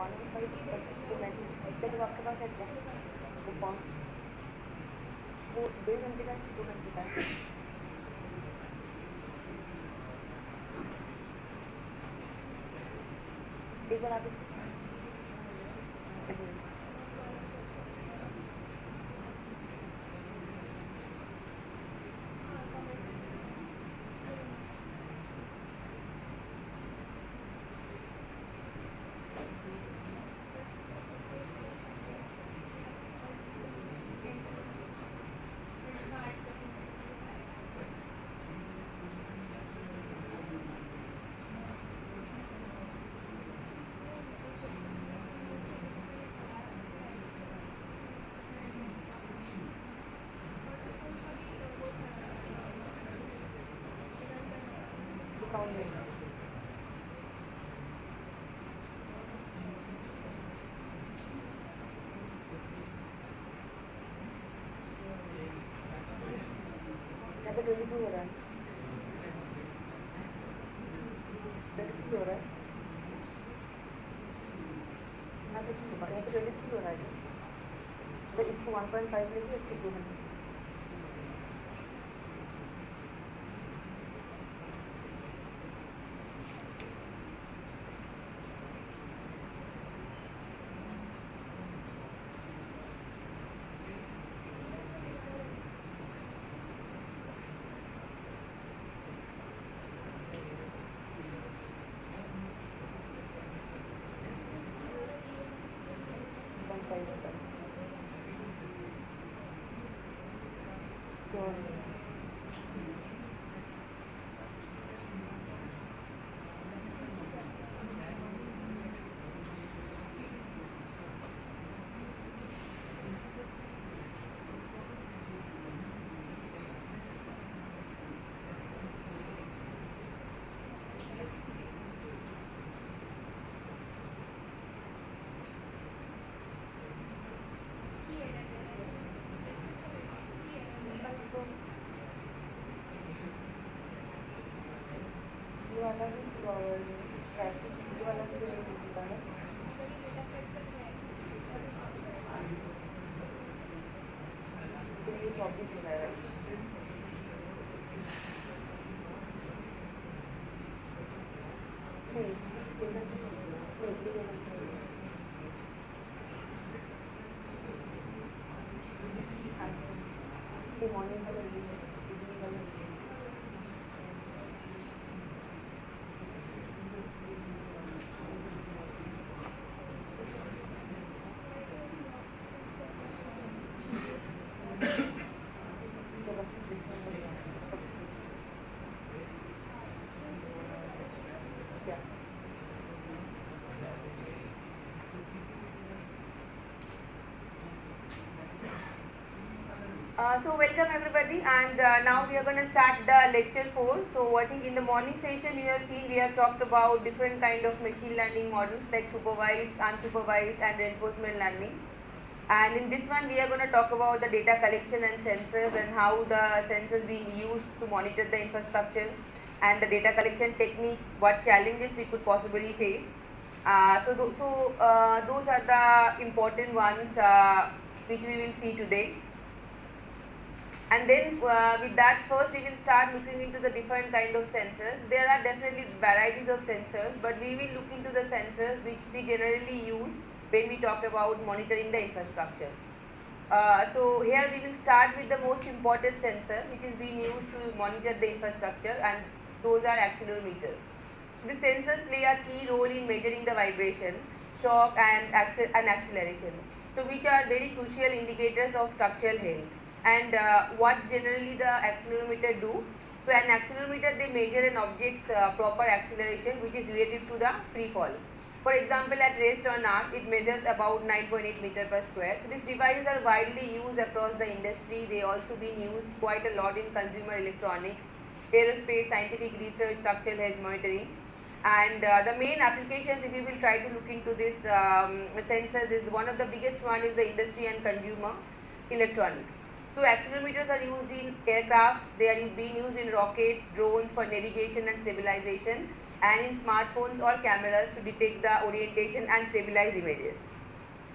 Quantified dimension इसका जब आपके पास है वो फॉर्म वो 1.5 घंटे का 2 घंटे का एक बार आप इसको काउंट में यहाँ पे 22 हो रहा है 23 हो रहा है यहाँ पे 23 हो रहा है तो इसको 1.5 लेंगे इसको 2 घंटे वाला भी ट्रैफिक वाला भी होता है तो ये 24 हो जाएगा मॉर्निंग वाला इवनिंग वाला So welcome everybody, and now we are going to start the lecture 4. So I think in the morning session you have seen we have talked about different kind of machine learning models like supervised, unsupervised and reinforcement learning. And in this one we are going to talk about the data collection and sensors and how the sensors being used to monitor the infrastructure and the data collection techniques, what challenges we could possibly face. Those are the important ones which we will see today. And then with that, first we will start looking into the different kind of sensors. There are definitely varieties of sensors, but we will look into the sensors which we generally use when we talk about monitoring the infrastructure. So here we will start with the most important sensor which is being used to monitor the infrastructure, and those are accelerometers. The sensors play a key role in measuring the vibration, shock and acceleration, so which are very crucial indicators of structural health. And what generally the accelerometer do? So an accelerometer, they measure an object's proper acceleration which is related to the free fall. For example, at rest on Earth, it measures about 9.8 meter per square. So these devices are widely used across the industry. They also been used quite a lot in consumer electronics, aerospace, scientific research, structural health monitoring. And the main applications, if we will try to look into this sensors, is one of the biggest one is the industry and consumer electronics. So accelerometers are used in aircrafts, they are being used in rockets, drones for navigation and stabilization, and in smartphones or cameras to detect the orientation and stabilize images.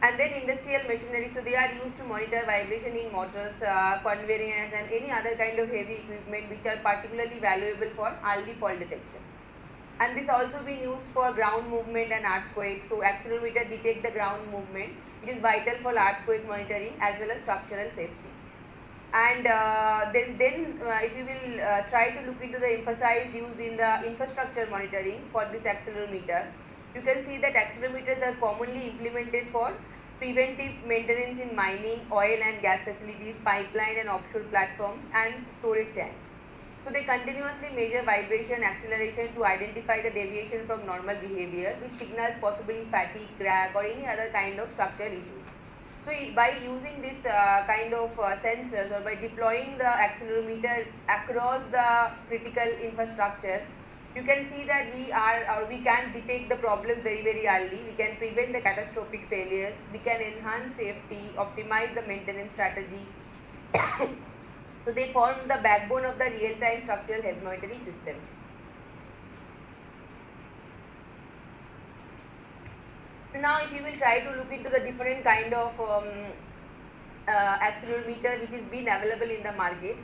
And then industrial machinery, so they are used to monitor vibration in motors, conveyors and any other kind of heavy equipment which are particularly valuable for early fault detection. And this also been used for ground movement and earthquake. So accelerometer detect the ground movement. It is vital for earthquake monitoring as well as structural safety. And then if you will try to look into the emphasized use in the infrastructure monitoring for this accelerometer, you can see that accelerometers are commonly implemented for preventive maintenance in mining, oil and gas facilities, pipeline and offshore platforms and storage tanks. So they continuously measure vibration, acceleration to identify the deviation from normal behavior which signals possibly fatigue, crack or any other kind of structural issues. So by using this kind of sensors or by deploying the accelerometer across the critical infrastructure, you can see that we can detect the problem very early, we can prevent the catastrophic failures, we can enhance safety, optimize the maintenance strategy. So they form the backbone of the real-time structural health monitoring system. Now if you will try to look into the different kind of accelerometer which is being available in the market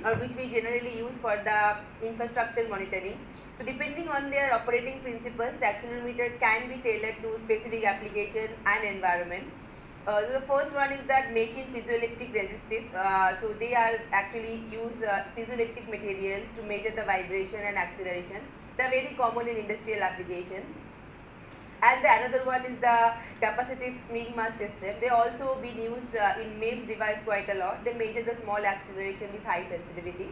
or which we generally use for the infrastructure monitoring. So depending on their operating principles, the accelerometer can be tailored to specific application and environment. The first one is that machine piezoelectric resistive. So they are actually use piezoelectric materials to measure the vibration and acceleration. They are very common in industrial application. And the another one is the capacitive swing mass system. They also been used in MEMS device quite a lot. They measure the small acceleration with high sensitivity.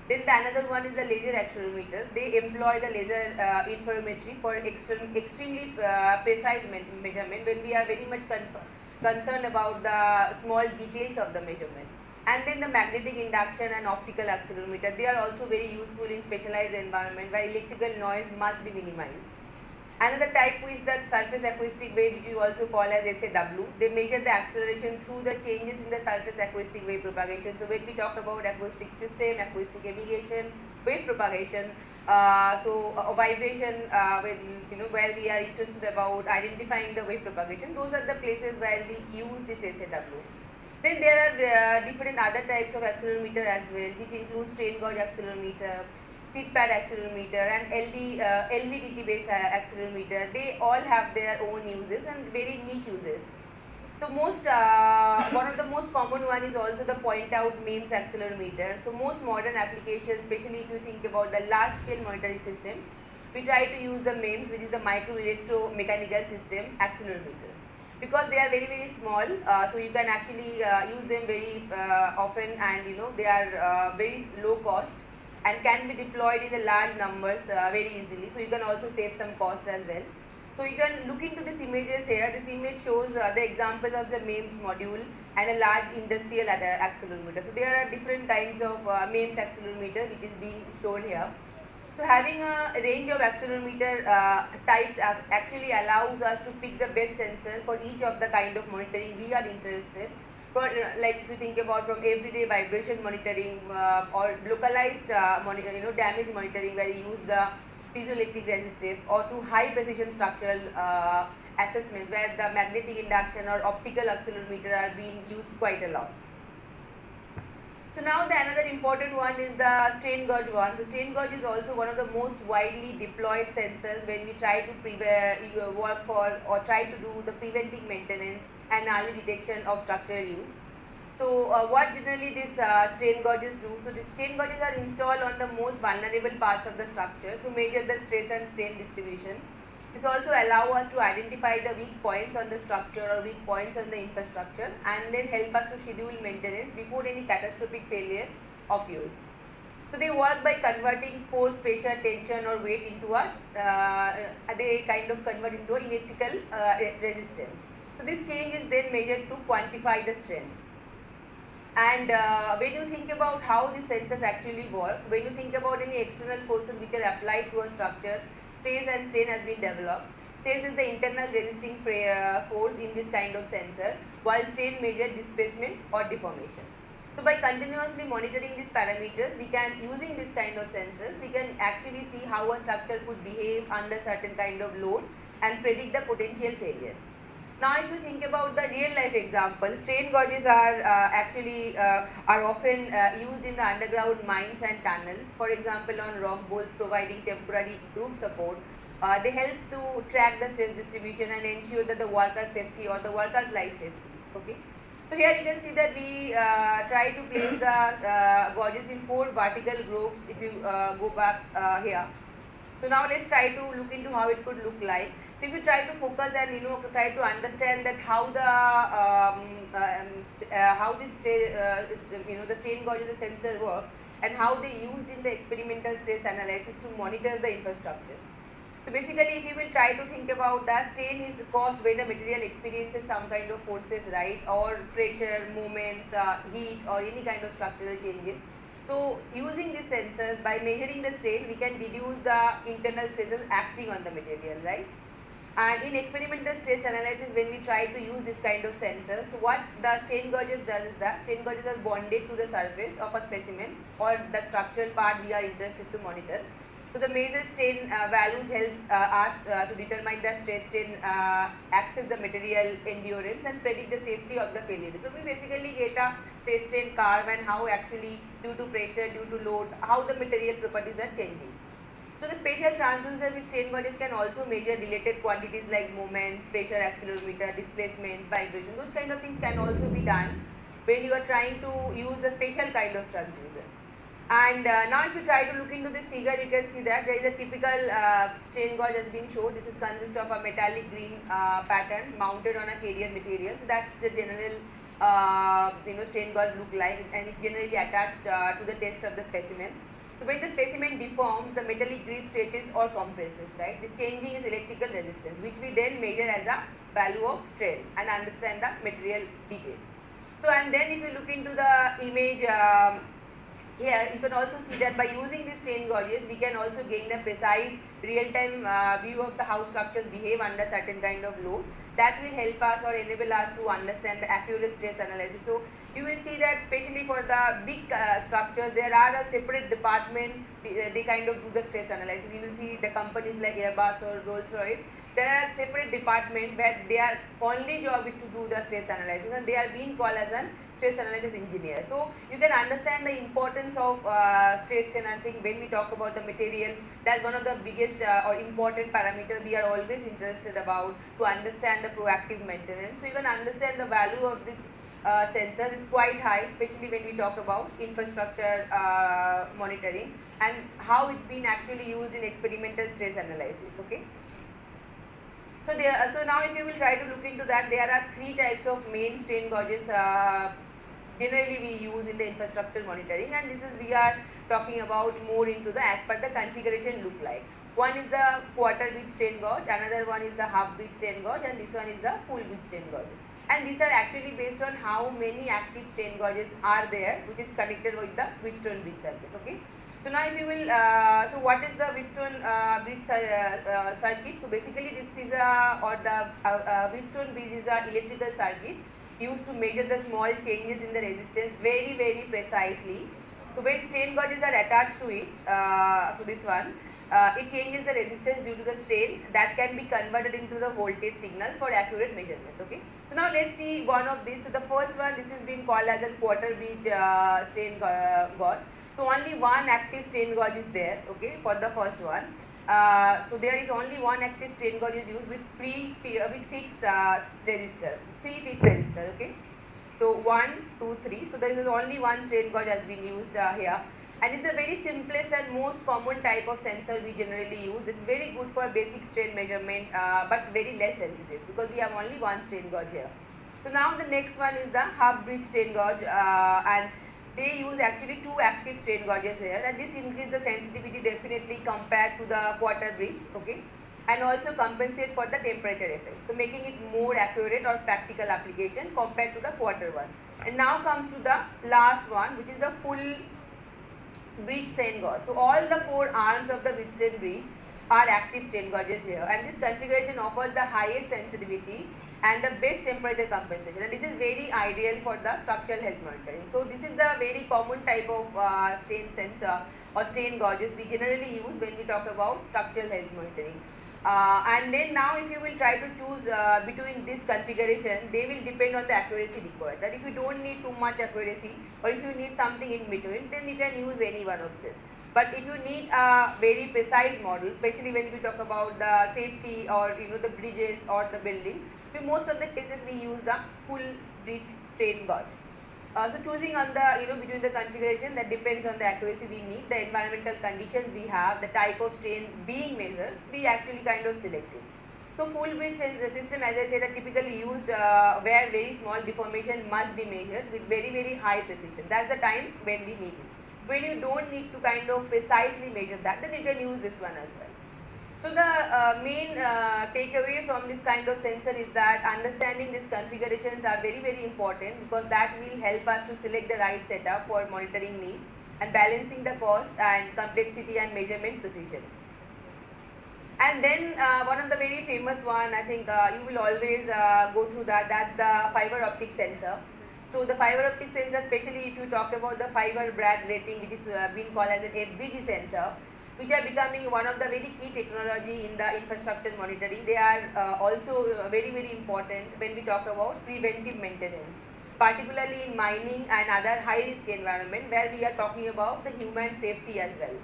Then the another one is the laser accelerometer. They employ the laser interferometry for extremely precise measurement when we are very much concerned about the small details of the measurement. And then the magnetic induction and optical accelerometer. They are also very useful in specialized environment where electrical noise must be minimized. Another type is that surface acoustic wave, which you also call as SAW. They measure the acceleration through the changes in the surface acoustic wave propagation. So when we talk about acoustic system, acoustic emulation, wave propagation, vibration, where we are interested about identifying the wave propagation, those are the places where we use this SAW. Then there are different other types of accelerometer as well, which include strain gauge accelerometer, seat pad accelerometer and LVDT based accelerometer. They all have their own uses and very niche uses. So one of the most common one is also the point out MEMS accelerometer. So most modern applications, especially if you think about the large scale monitoring system, we try to use the MEMS, which is the micro electromechanical system accelerometer, because they are very small. So you can actually use them very often, and they are very low cost and can be deployed in the large numbers very easily. So you can also save some cost as well. So you can look into these images here. This image shows the example of the MEMS module and a large industrial accelerometer. So there are different kinds of MEMS accelerometer which is being shown here. So having a range of accelerometer types actually allows us to pick the best sensor for each of the kind of monitoring we are interested. For like if you think about from everyday vibration monitoring or localized damage monitoring, where you use the piezoelectric resistive, or to high precision structural assessments where the magnetic induction or optical accelerometer are being used quite a lot. So now the another important one is the strain gauge one. So strain gauge is also one of the most widely deployed sensors when we try to work for or try to do the preventive maintenance and early detection of structural use. So what generally these strain gauges do? So the strain gauges are installed on the most vulnerable parts of the structure to measure the stress and strain distribution. This also allows us to identify the weak points on the structure or weak points on the infrastructure, and then help us to schedule maintenance before any catastrophic failure occurs. So they work by converting force, pressure, tension or weight into they kind of convert into an electrical resistance. So this change is then measured to quantify the strength. And when you think about how these sensors actually work, when you think about any external forces which are applied to a structure, stress and strain has been developed. Stress is the internal resisting force in this kind of sensor, while strain measures displacement or deformation. So by continuously monitoring these parameters, we can, using this kind of sensors, we can actually see how a structure could behave under certain kind of load and predict the potential failure. Now, if you think about the real life example, strain gauges are are often used in the underground mines and tunnels. For example, on rock bolts providing temporary groove support. They help to track the stress distribution and ensure that the worker's safety or the worker's life safety. Okay. So here you can see that we try to place the gauges in 4 vertical grooves. If you go back here. So now let's try to look into how it could look like. So if you try to focus and try to understand that how the how this the strain gauges, the sensor work, and how they used in the experimental stress analysis to monitor the infrastructure. So basically, if you will try to think about that, strain is caused when the material experiences some kind of forces, right, or pressure, movements, heat, or any kind of structural changes. So using these sensors, by measuring the strain, we can deduce the internal stresses acting on the material, right? And in experimental stress analysis, when we try to use this kind of sensors, what the strain gauges does is that strain gauges are bonded to the surface of a specimen or the structural part we are interested to monitor. So the major strain values help us to determine the stress strain, access the material endurance, and predict the safety of the failure. So we basically get a stress strain curve and how actually due to pressure, due to load, how the material properties are changing. So the spatial transducer with strain gauges can also measure related quantities like moments, pressure accelerometer, displacements, vibration. Those kind of things can also be done when you are trying to use the spatial kind of transducer. And now if you try to look into this figure, you can see that there is a typical strain gauge has been shown. This is consist of a metallic green pattern mounted on a carrier material. So that's the general strain gauge look like, and it's generally attached to the test of the specimen. So when the specimen deforms, the metallic grid stretches or compresses, right? This changing is electrical resistance, which we then measure as a value of strain and understand the material details. So and then if you look into the image here, you can also see that by using these strain gauges, we can also gain a precise real-time view of the how structures behave under certain kind of load. That will help us or enable us to understand the accurate stress analysis. So you will see that especially for the big structures, there are a separate department, they kind of do the stress analysis. You will see the companies like Airbus or Rolls-Royce, there are separate department where their only job is to do the stress analysis, and they are being called as an stress analysis engineer. So you can understand the importance of stress strain. I think when we talk about the material, that's one of the biggest or important parameter we are always interested about to understand the proactive maintenance. So you can understand the value of this sensor is quite high, especially when we talk about infrastructure monitoring and how it's been actually used in experimental stress analysis. Okay. So now if you will try to look into that, there are 3 types of main strain gauges generally we use in the infrastructure monitoring, and this is we are talking about more into the as per the configuration look like. One is the quarter bridge strain gauge, another one is the half bridge strain gauge, and this one is the full bridge strain gauge. And these are actually based on how many active strain gauges are there, which is connected with the Wheatstone bridge circuit. Okay. So now if you will, so what is the Wheatstone bridge circuit? So basically this is the Wheatstone bridge is a electrical circuit used to measure the small changes in the resistance very precisely. So when strain gauges are attached to it, so this one, it changes the resistance due to the strain that can be converted into the voltage signals for accurate measurement. Okay. So now let's see one of these. So the first one, this is being called as a quarter bridge strain gauge. So only one active strain gauge is there, okay, for the first one. So there is only one active strain gauge is used with fixed resistor, 3 fixed resistor, okay. So 1, 2, 3. So there is only one strain gauge has been used here, and it's the very simplest and most common type of sensor we generally use. It's very good for basic strain measurement, but very less sensitive because we have only one strain gauge here. So now the next one is the half bridge strain gauge, and they use actually 2 active strain gauges here, and this increase the sensitivity definitely compared to the quarter bridge, okay, and also compensate for the temperature effect, so making it more accurate or practical application compared to the quarter one. And now comes to the last one, which is the full bridge strain gauge. So all the 4 arms of the Wheatstone bridge are active strain gauges here, and this configuration offers the highest sensitivity and the best temperature compensation, and this is very ideal for the structural health monitoring. So this is the very common type of strain sensor or strain gauges we generally use when we talk about structural health monitoring. And then now if you will try to choose between this configuration, they will depend on the accuracy required. That if you don't need too much accuracy, or if you need something in between, then you can use any one of this. But if you need a very precise model, especially when we talk about the safety or the bridges or the buildings, in most of the cases we use the full bridge strain gauge. So choosing on the between the configuration, that depends on the accuracy we need, the environmental conditions we have, the type of strain being measured, we actually kind of select it. So full bridge system, as I said, are typically used where very small deformation must be measured with very high precision. That's the time when we need it. When you don't need to kind of precisely measure that, then you can use this one as well. So the main takeaway from this kind of sensor is that understanding these configurations are very important, because that will help us to select the right setup for monitoring needs and balancing the cost and complexity and measurement precision. And then one of the very famous one, I think you will always go through that, that's the fiber optic sensor. So the fiber optic sensor, especially if you talk about the fiber Bragg rating, which is being called as an FBG sensor, which are becoming one of the very key technology in the infrastructure monitoring. They are also very important when we talk about preventive maintenance, particularly in mining and other high risk environment where we are talking about the human safety as well.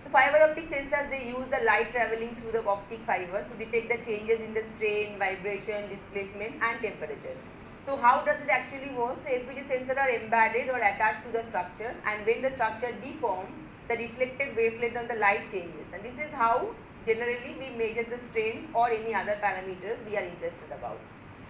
So fiber optic sensors, they use the light traveling through the optic fibers to detect the changes in the strain, vibration, displacement and temperature. So how does it actually work? So FPG sensors are embedded or attached to the structure, and when the structure deforms, the reflected wavelength of the light changes, and this is how generally we measure the strain or any other parameters we are interested about.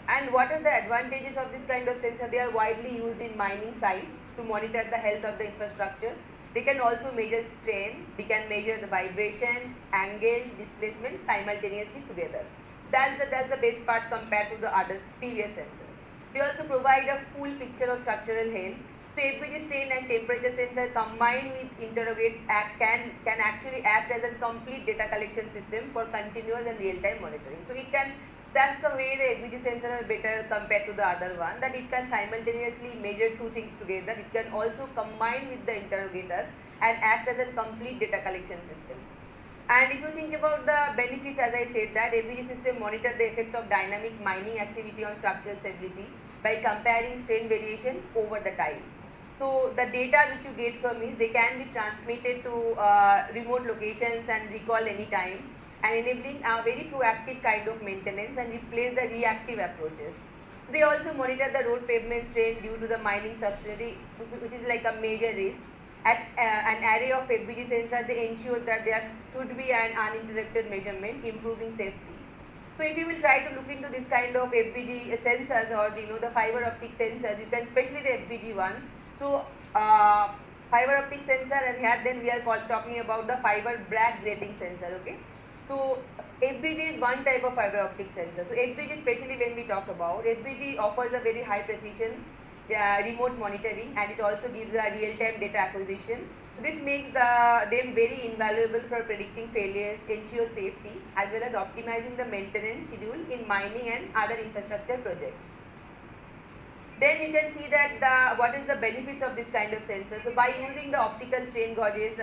And what are the advantages of this kind of sensor? They are widely used in mining sites to monitor the health of the infrastructure. They can also measure strain, they can measure the vibration, angle, displacement simultaneously together. That's the best part compared to the other previous sensors. They also provide a full picture of structural health. So FPG strain and temperature sensor combined with interrogates can actually act as a complete data collection system for continuous and real-time monitoring. So it can, that's the way the FPG sensor are better compared to the other one, that it can simultaneously measure two things together. It can also combine with the interrogators and act as a complete data collection system. And if you think about the benefits, as I said, that FPG system monitor the effect of dynamic mining activity on structural stability by comparing strain variation over the time. So the data which you get from is, they can be transmitted to remote locations and recall anytime, and enabling a very proactive kind of maintenance and replace the reactive approaches. They also monitor the road pavement strain due to the mining subsidy, which is like a major risk. At an array of FPG sensors, they ensure that there should be an uninterrupted measurement, improving safety. So if you will try to look into this kind of FPG sensors, or the fiber optic sensors, you can, especially the FPG one. So fiber optic sensor, and here then we are talking about the fiber Bragg rating sensor. Okay. So FPG is one type of fiber optic sensor. So FPG, especially when we talk about, FPG offers a very high precision remote monitoring, and it also gives a real-time data acquisition. So this makes them very invaluable for predicting failures, ensure safety, as well as optimizing the maintenance schedule in mining and other infrastructure projects. Then you can see that what is the benefits of this kind of sensor. So by using the optical strain gauges,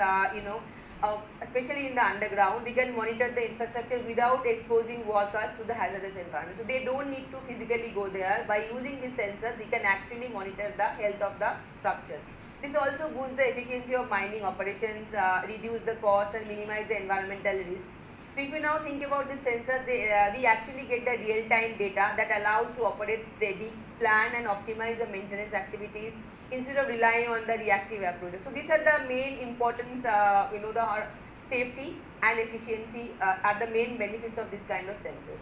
especially in the underground, we can monitor the infrastructure without exposing workers to the hazardous environment. So they don't need to physically go there. By using these sensors, we can actually monitor the health of the structure. This also boosts the efficiency of mining operations, reduce the cost and minimize the environmental risk. So if you now think about this sensor, we actually get the real-time data that allows to operate, predict, plan and optimize the maintenance activities instead of relying on the reactive approaches. So these are the main importance, the safety and efficiency are the main benefits of this kind of sensors.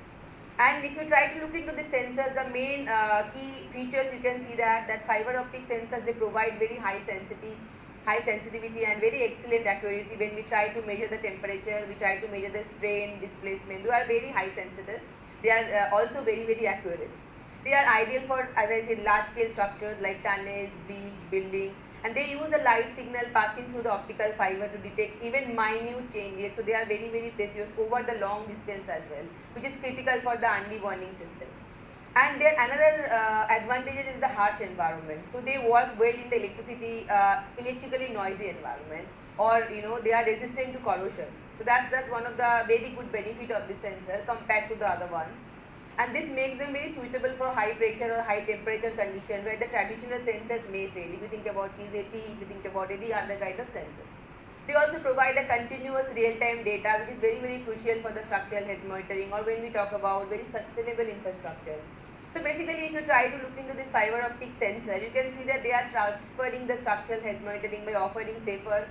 And if you try to look into the sensors, the main key features, you can see that fiber optic sensors, they provide very high sensitivity and very excellent accuracy when we try to measure the temperature, we try to measure the strain, displacement. They are very high sensitive. They are also very accurate. They are ideal for, as I said, large scale structures like tunnels, bridge, building, and they use a light signal passing through the optical fiber to detect even minute changes. So they are very, very precious over the long distance as well, which is critical for the early warning system. And their another advantage is the harsh environment. So they work well in the electrically noisy environment, or they are resistant to corrosion. So that's one of the very good benefit of this sensor compared to the other ones. And this makes them very suitable for high pressure or high temperature conditions where the traditional sensors may fail. If you think about PZT, if you think about any other kind of sensors. They also provide a continuous real-time data, which is very, very crucial for the structural health monitoring, or when we talk about very sustainable infrastructure. So basically, if you try to look into this fiber optic sensor, you can see that they are transferring the structural health monitoring by offering safer,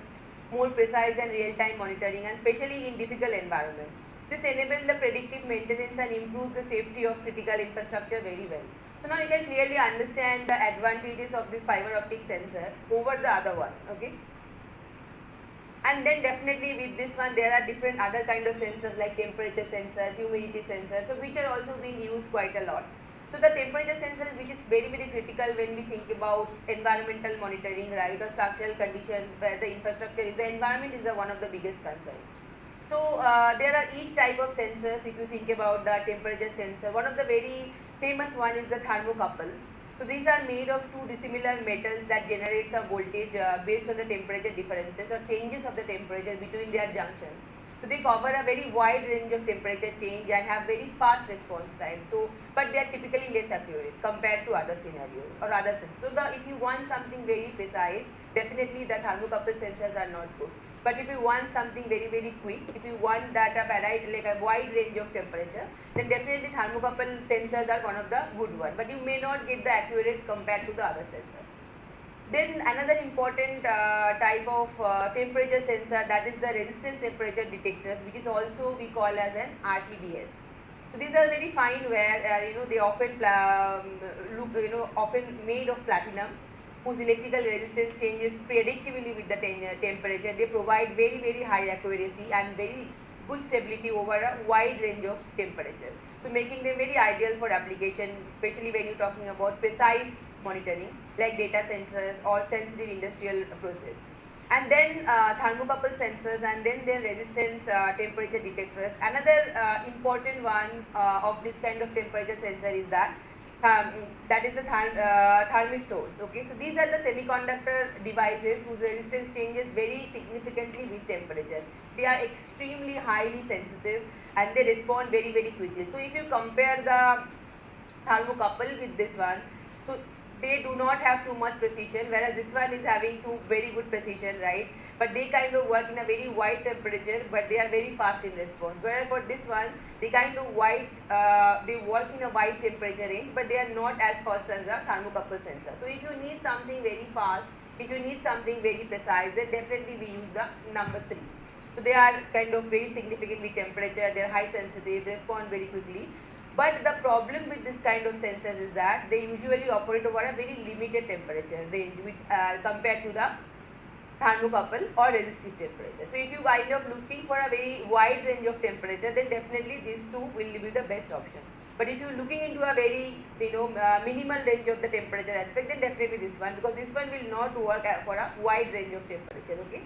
more precise and real-time monitoring, and especially in difficult environments. This enables the predictive maintenance and improves the safety of critical infrastructure very well. So now you can clearly understand the advantages of this fiber optic sensor over the other one. Okay. And then definitely with this one there are different other kind of sensors like temperature sensors, humidity sensors, so which are also being used quite a lot. So the temperature sensors, which is very, very critical when we think about environmental monitoring, right, or structural conditions where the infrastructure is, the environment is one of the biggest concern. So there are each type of sensors. If you think about the temperature sensor, one of the very famous one is the thermocouples. So these are made of two dissimilar metals that generates a voltage based on the temperature differences or changes of the temperature between their junction. So they cover a very wide range of temperature change and have very fast response time. So, but they are typically less accurate compared to other scenarios or other sensors. So if you want something very precise, definitely the thermocouple sensors are not good. But if you want something very, very quick, if you want that like a wide range of temperature, then definitely thermocouple sensors are one of the good one. But you may not get the accurate compared to the other sensor. Then another important type of temperature sensor, that is the resistance temperature detectors, which is also we call as an RTDS. So these are very fine where they often look often made of platinum, whose electrical resistance changes predictably with the temperature. They provide very, very high accuracy and very good stability over a wide range of temperature. So making them very ideal for application, especially when you're talking about precise monitoring like data sensors or sensitive industrial process. And then thermocouple sensors, and then their resistance temperature detectors. Another important one of this kind of temperature sensor is that is the thermistors. Okay, so these are the semiconductor devices whose resistance changes very significantly with temperature. They are extremely highly sensitive and they respond very, very quickly. So if you compare the thermocouple with this one, so they do not have too much precision, whereas this one is having very good precision, right? But they kind of work in a very wide temperature, but they are very fast in response. Whereas for this one, they kind of they work in a wide temperature range, but they are not as fast as a thermocouple sensor. So if you need something very fast, if you need something very precise, then definitely we use the number 3. So they are kind of very significant with temperature, they are high sensitive, they respond very quickly. But the problem with this kind of sensors is that they usually operate over a very limited temperature range with, compared to the thermocouple or resistive temperature. So if you kind of looking for a very wide range of temperature, then definitely these two will be the best option. But if you're looking into a very minimal range of the temperature aspect, then definitely this one, because this one will not work for a wide range of temperature. Okay.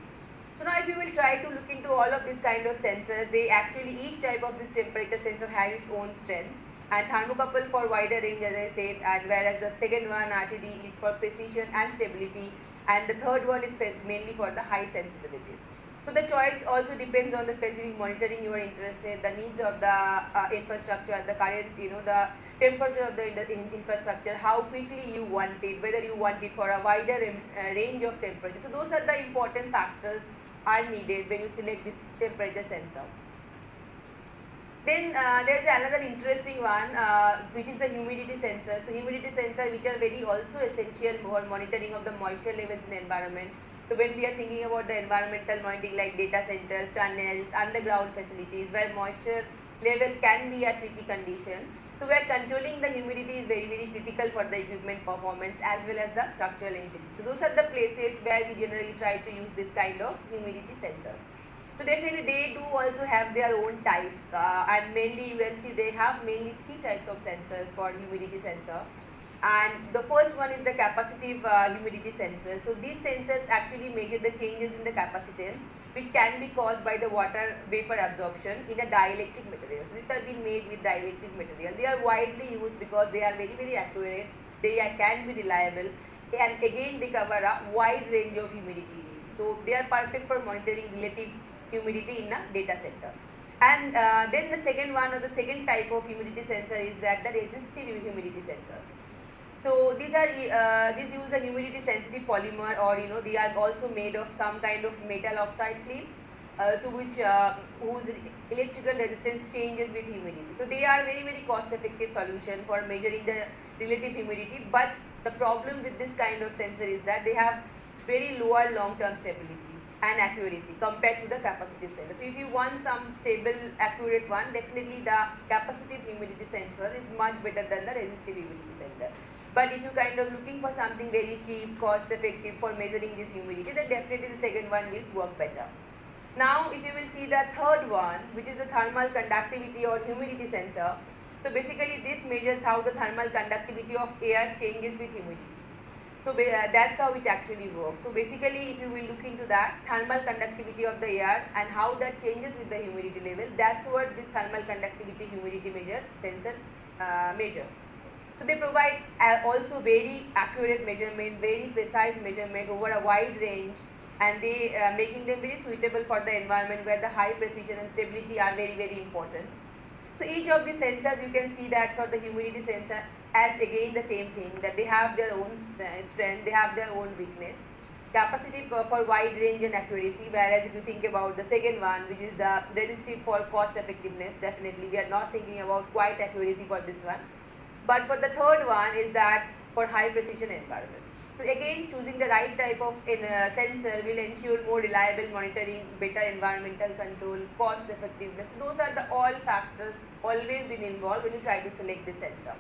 So now if you will try to look into all of these kind of sensors, they actually each type of this temperature sensor has its own strength, and thermocouple for wider range as I said, and whereas the second one RTD is for precision and stability, and the third one is mainly for the high sensitivity. So the choice also depends on the specific monitoring you are interested, the needs of the infrastructure, the current the temperature of the infrastructure, how quickly you want it, whether you want it for a wider range of temperature. So those are the important factors are needed when you select this temperature sensor. Then there is another interesting one which is the humidity sensor. So humidity sensor, which are very also essential for monitoring of the moisture levels in the environment. So when we are thinking about the environmental monitoring like data centers, tunnels, underground facilities where moisture level can be a tricky condition. So where controlling the humidity is very, very critical for the equipment performance as well as the structural integrity. So those are the places where we generally try to use this kind of humidity sensor. So definitely they do also have their own types and mainly you will see they have mainly 3 types of sensors for humidity sensor. And the first one is the capacitive humidity sensor. So these sensors actually measure the changes in the capacitance which can be caused by the water vapor absorption in a dielectric material. So these are being made with dielectric material. They are widely used because they are very accurate, they can be reliable, and again they cover a wide range of humidity. So they are perfect for monitoring relative humidity in a data center. And then the second one, or the second type of humidity sensor, is that the resistive humidity sensor. So these use a humidity sensitive polymer, or they are also made of some kind of metal oxide film, whose electrical resistance changes with humidity. So they are very cost effective solution for measuring the relative humidity. But the problem with this kind of sensor is that they have very lower long term stability and accuracy compared to the capacitive sensor. So if you want some stable, accurate one, definitely the capacitive humidity sensor is much better than the resistive humidity sensor. But if you kind of looking for something very cheap, cost effective for measuring this humidity, then definitely the second one will work better. Now if you will see the third one, which is the thermal conductivity or humidity sensor. So basically this measures how the thermal conductivity of air changes with humidity. So that's how it actually works. So basically if you will look into that, thermal conductivity of the air and how that changes with the humidity level, that's what this thermal conductivity humidity sensor measure. So they provide also very accurate measurement, very precise measurement over a wide range, and they making them very suitable for the environment where the high precision and stability are very important. So each of the sensors, you can see that for the humidity sensor, as again the same thing, that they have their own strength, they have their own weakness. Capacity for wide range and accuracy, whereas if you think about the second one, which is the resistive for cost effectiveness, definitely we are not thinking about quite accuracy for this one. But for the third one is that for high precision environment. So again, choosing the right type of sensor will ensure more reliable monitoring, better environmental control, cost effectiveness. Those are the all factors always been involved when you try to select the sensor.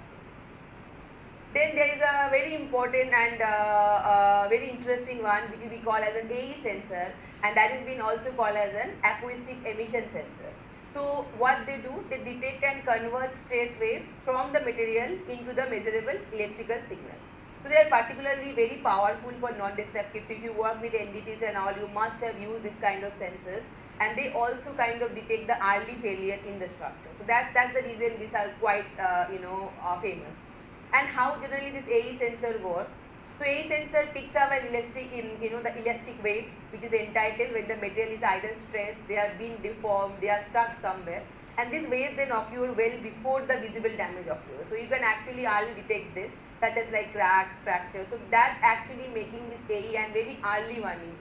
Then there is a very important and very interesting one which we call as an AE sensor, and that is been also called as an acoustic emission sensor. So what they do, they detect and convert stress waves from the material into the measurable electrical signal. So they are particularly very powerful for non-destructive. So if you work with NDTs and all, you must have used this kind of sensors, and they also kind of detect the early failure in the structure. So that's the reason these are quite famous. And how generally this AE sensor works? So AE sensor picks up an the elastic waves, which is entitled when the material is either stressed, they are being deformed, they are stuck somewhere, and these waves then occur well before the visible damage occurs. So you can actually early detect this, such as like cracks, fractures. So that actually making this AE and very early warning.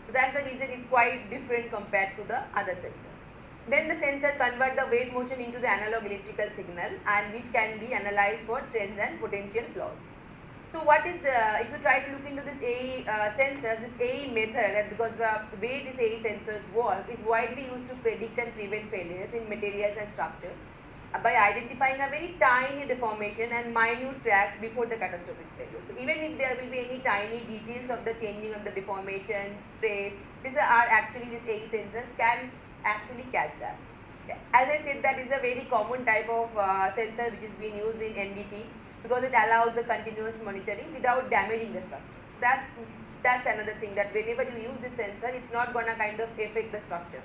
So that's the reason it's quite different compared to the other sensor. Then the sensor convert the wave motion into the analog electrical signal, and which can be analyzed for trends and potential flaws. So what is if you try to look into this AE sensors, this AE method, because the way these AE sensors work is widely used to predict and prevent failures in materials and structures by identifying a very tiny deformation and minute cracks before the catastrophic failure. So even if there will be any tiny details of the changing of the deformation, stress, these are actually these AE sensors can actually catch that. As I said, that is a very common type of sensor which is being used in NDT because it allows the continuous monitoring without damaging the structure. So that's another thing, that whenever you use this sensor, it's not going to kind of affect the structure.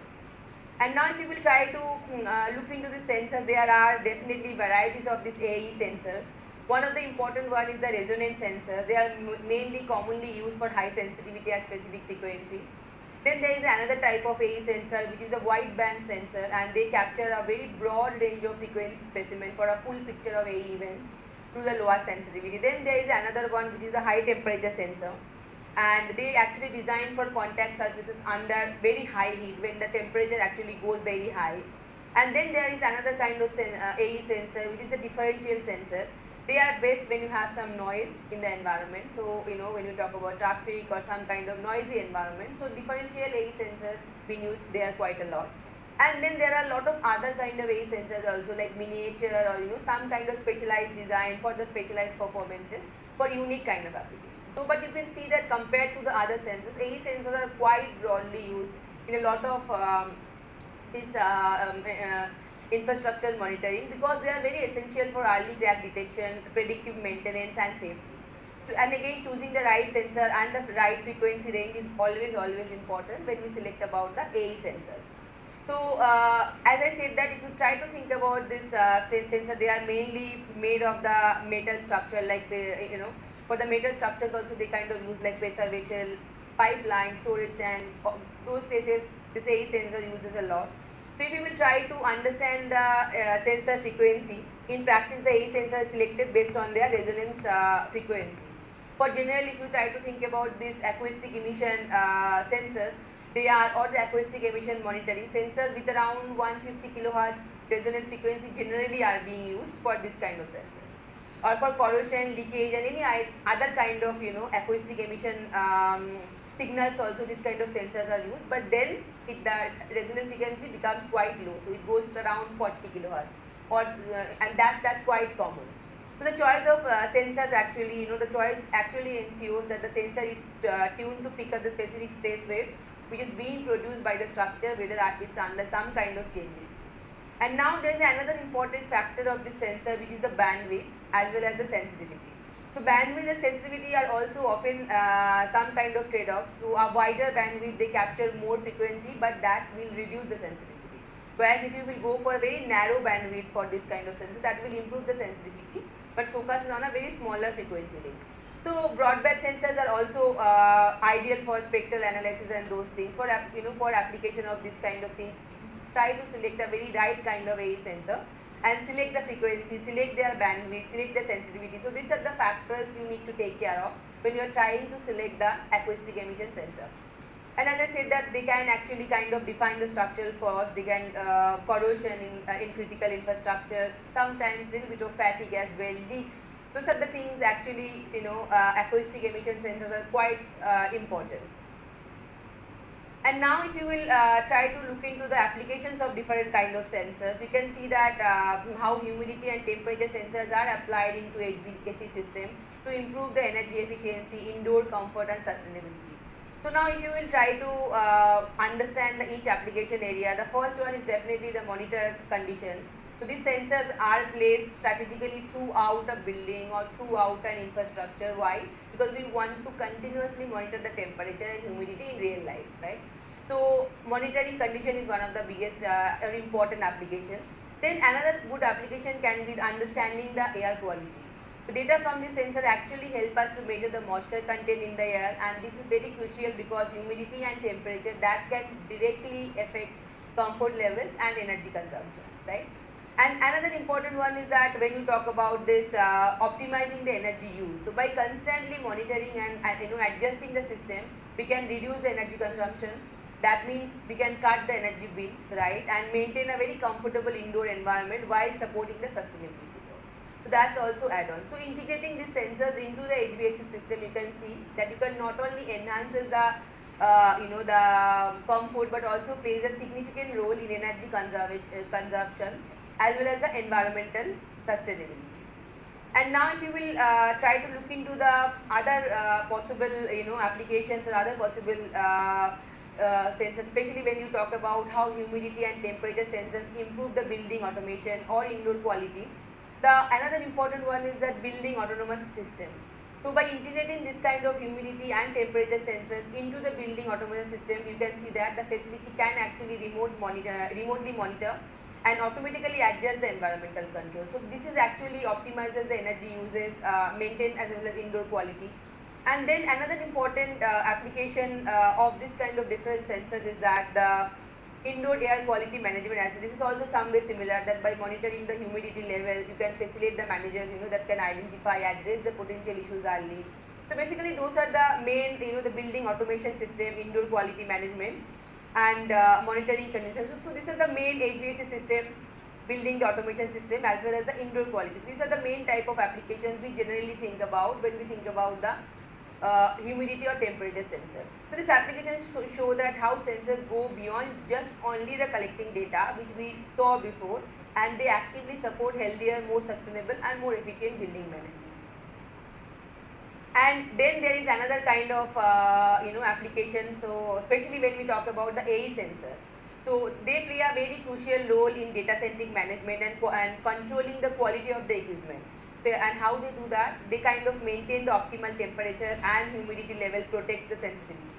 And now if you will try to look into the sensors, there are definitely varieties of these AE sensors. One of the important one is the resonance sensor. They are mainly commonly used for high sensitivity at specific frequencies. Then there is another type of AE sensor which is the wideband sensor, and they capture a very broad range of frequency specimen for a full picture of AE events through the lower sensitivity. Then there is another one which is the high temperature sensor, and they actually designed for contact surfaces under very high heat when the temperature actually goes very high. And then there is another kind of AE sensor which is the differential sensor. They are best when you have some noise in the environment. So when you talk about traffic or some kind of noisy environment, so differential AE sensors being used there quite a lot. And then there are a lot of other kind of AE sensors also, like miniature or some kind of specialized design for the specialized performances for unique kind of applications. So but you can see that compared to the other sensors, AE sensors are quite broadly used in a lot of infrastructure monitoring, because they are very essential for early crack detection, predictive maintenance and safety. And again, choosing the right sensor and the right frequency range is always important when we select about the AE sensors. So as I said that if you try to think about this sensor, they are mainly made of the metal structure, like for the metal structures also they kind of use like pressure vessel, pipeline, storage tank, those places this AE sensor uses a lot. So if you will try to understand the sensor frequency, in practice the AE sensor is selected based on their resonance frequency. For general, if you try to think about this acoustic emission sensors, they are, or the acoustic emission monitoring sensors with around 150 kilohertz resonance frequency generally are being used for this kind of sensors. Or for corrosion, leakage and any other kind of acoustic emission signals also this kind of sensors are used, but then the resonance frequency becomes quite low, so it goes to around 40 kilohertz, or and that's quite common. So the choice of sensors actually, the choice actually ensures that the sensor is tuned to pick up the specific stress waves which is being produced by the structure, whether it's under some kind of changes. And now there is another important factor of this sensor, which is the bandwidth as well as the sensitivity. So bandwidth and sensitivity are also often some kind of trade-offs. So a wider bandwidth, they capture more frequency, but that will reduce the sensitivity. Whereas if you will go for a very narrow bandwidth for this kind of sensor, that will improve the sensitivity, but focuses on a very smaller frequency range. So broadband sensors are also ideal for spectral analysis and those things. For for application of this kind of things, try to select a very right kind of AE sensor and select the frequency, select their bandwidth, select the sensitivity. So these are the factors you need to take care of when you are trying to select the acoustic emission sensor. And as I said that they can actually kind of define the structural force, they can corrosion in critical infrastructure, sometimes little bit of fatigue as well, leaks. Those are the things actually, acoustic emission sensors are quite important. And now if you will try to look into the applications of different kind of sensors, you can see that how humidity and temperature sensors are applied into HVAC system to improve the energy efficiency, indoor comfort and sustainability. So now if you will try to understand each application area, the first one is definitely the monitor conditions. So these sensors are placed strategically throughout a building or throughout an infrastructure. Why? Because we want to continuously monitor the temperature and humidity in real life, right? So monitoring condition is one of the biggest important application. Then another good application can be understanding the air quality. So data from this sensor actually help us to measure the moisture content in the air, and this is very crucial because humidity and temperature that can directly affect comfort levels and energy consumption, right? And another important one is that when you talk about this optimizing the energy use, so by constantly monitoring and adjusting the system, we can reduce the energy consumption. That means we can cut the energy bills, right, and maintain a very comfortable indoor environment while supporting the sustainability goals. So that's also add-on. So integrating these sensors into the HVAC system, you can see that you can not only enhances the the comfort, but also plays a significant role in energy consumption as well as the environmental sustainability. And now if you will try to look into the other possible applications or other possible sensors, especially when you talk about how humidity and temperature sensors improve the building automation or indoor quality. Another important one is that building autonomous system. So by integrating this kind of humidity and temperature sensors into the building automation system, you can see that the facility can actually remotely monitor and automatically adjust the environmental control. So this is actually optimizes the energy uses, maintain as well as indoor quality. And then another important application of this kind of different sensors is that the indoor air quality management. As this is also some way similar, that by monitoring the humidity level, you can facilitate the managers that can identify, address the potential issues early. So basically those are the main the building automation system, indoor quality management and monitoring conditions. So this is the main HVAC system, building the automation system as well as the indoor quality. So these are the main type of applications we generally think about when we think about the humidity or temperature sensor. So this application show that how sensors go beyond just only the collecting data which we saw before, and they actively support healthier, more sustainable and more efficient building management. And then there is another kind of application, so especially when we talk about the AE sensor. So they play a very crucial role in data-centric management and controlling the quality of the equipment. And how they do that? They kind of maintain the optimal temperature and humidity level, protects the sensitivity.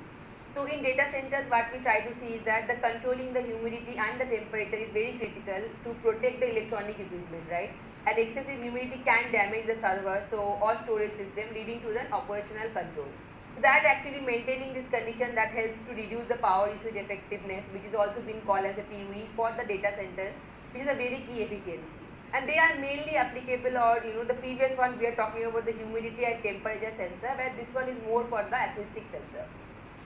So in data centers, what we try to see is that the controlling the humidity and the temperature is very critical to protect the electronic equipment, right? And excessive humidity can damage the server or storage system, leading to the operational control. So that actually maintaining this condition that helps to reduce the power usage effectiveness, which is also been called as a PUE for the data centers, which is a very key efficiency. And they are mainly applicable, or the previous one we are talking about the humidity and temperature sensor, where this one is more for the acoustic sensor.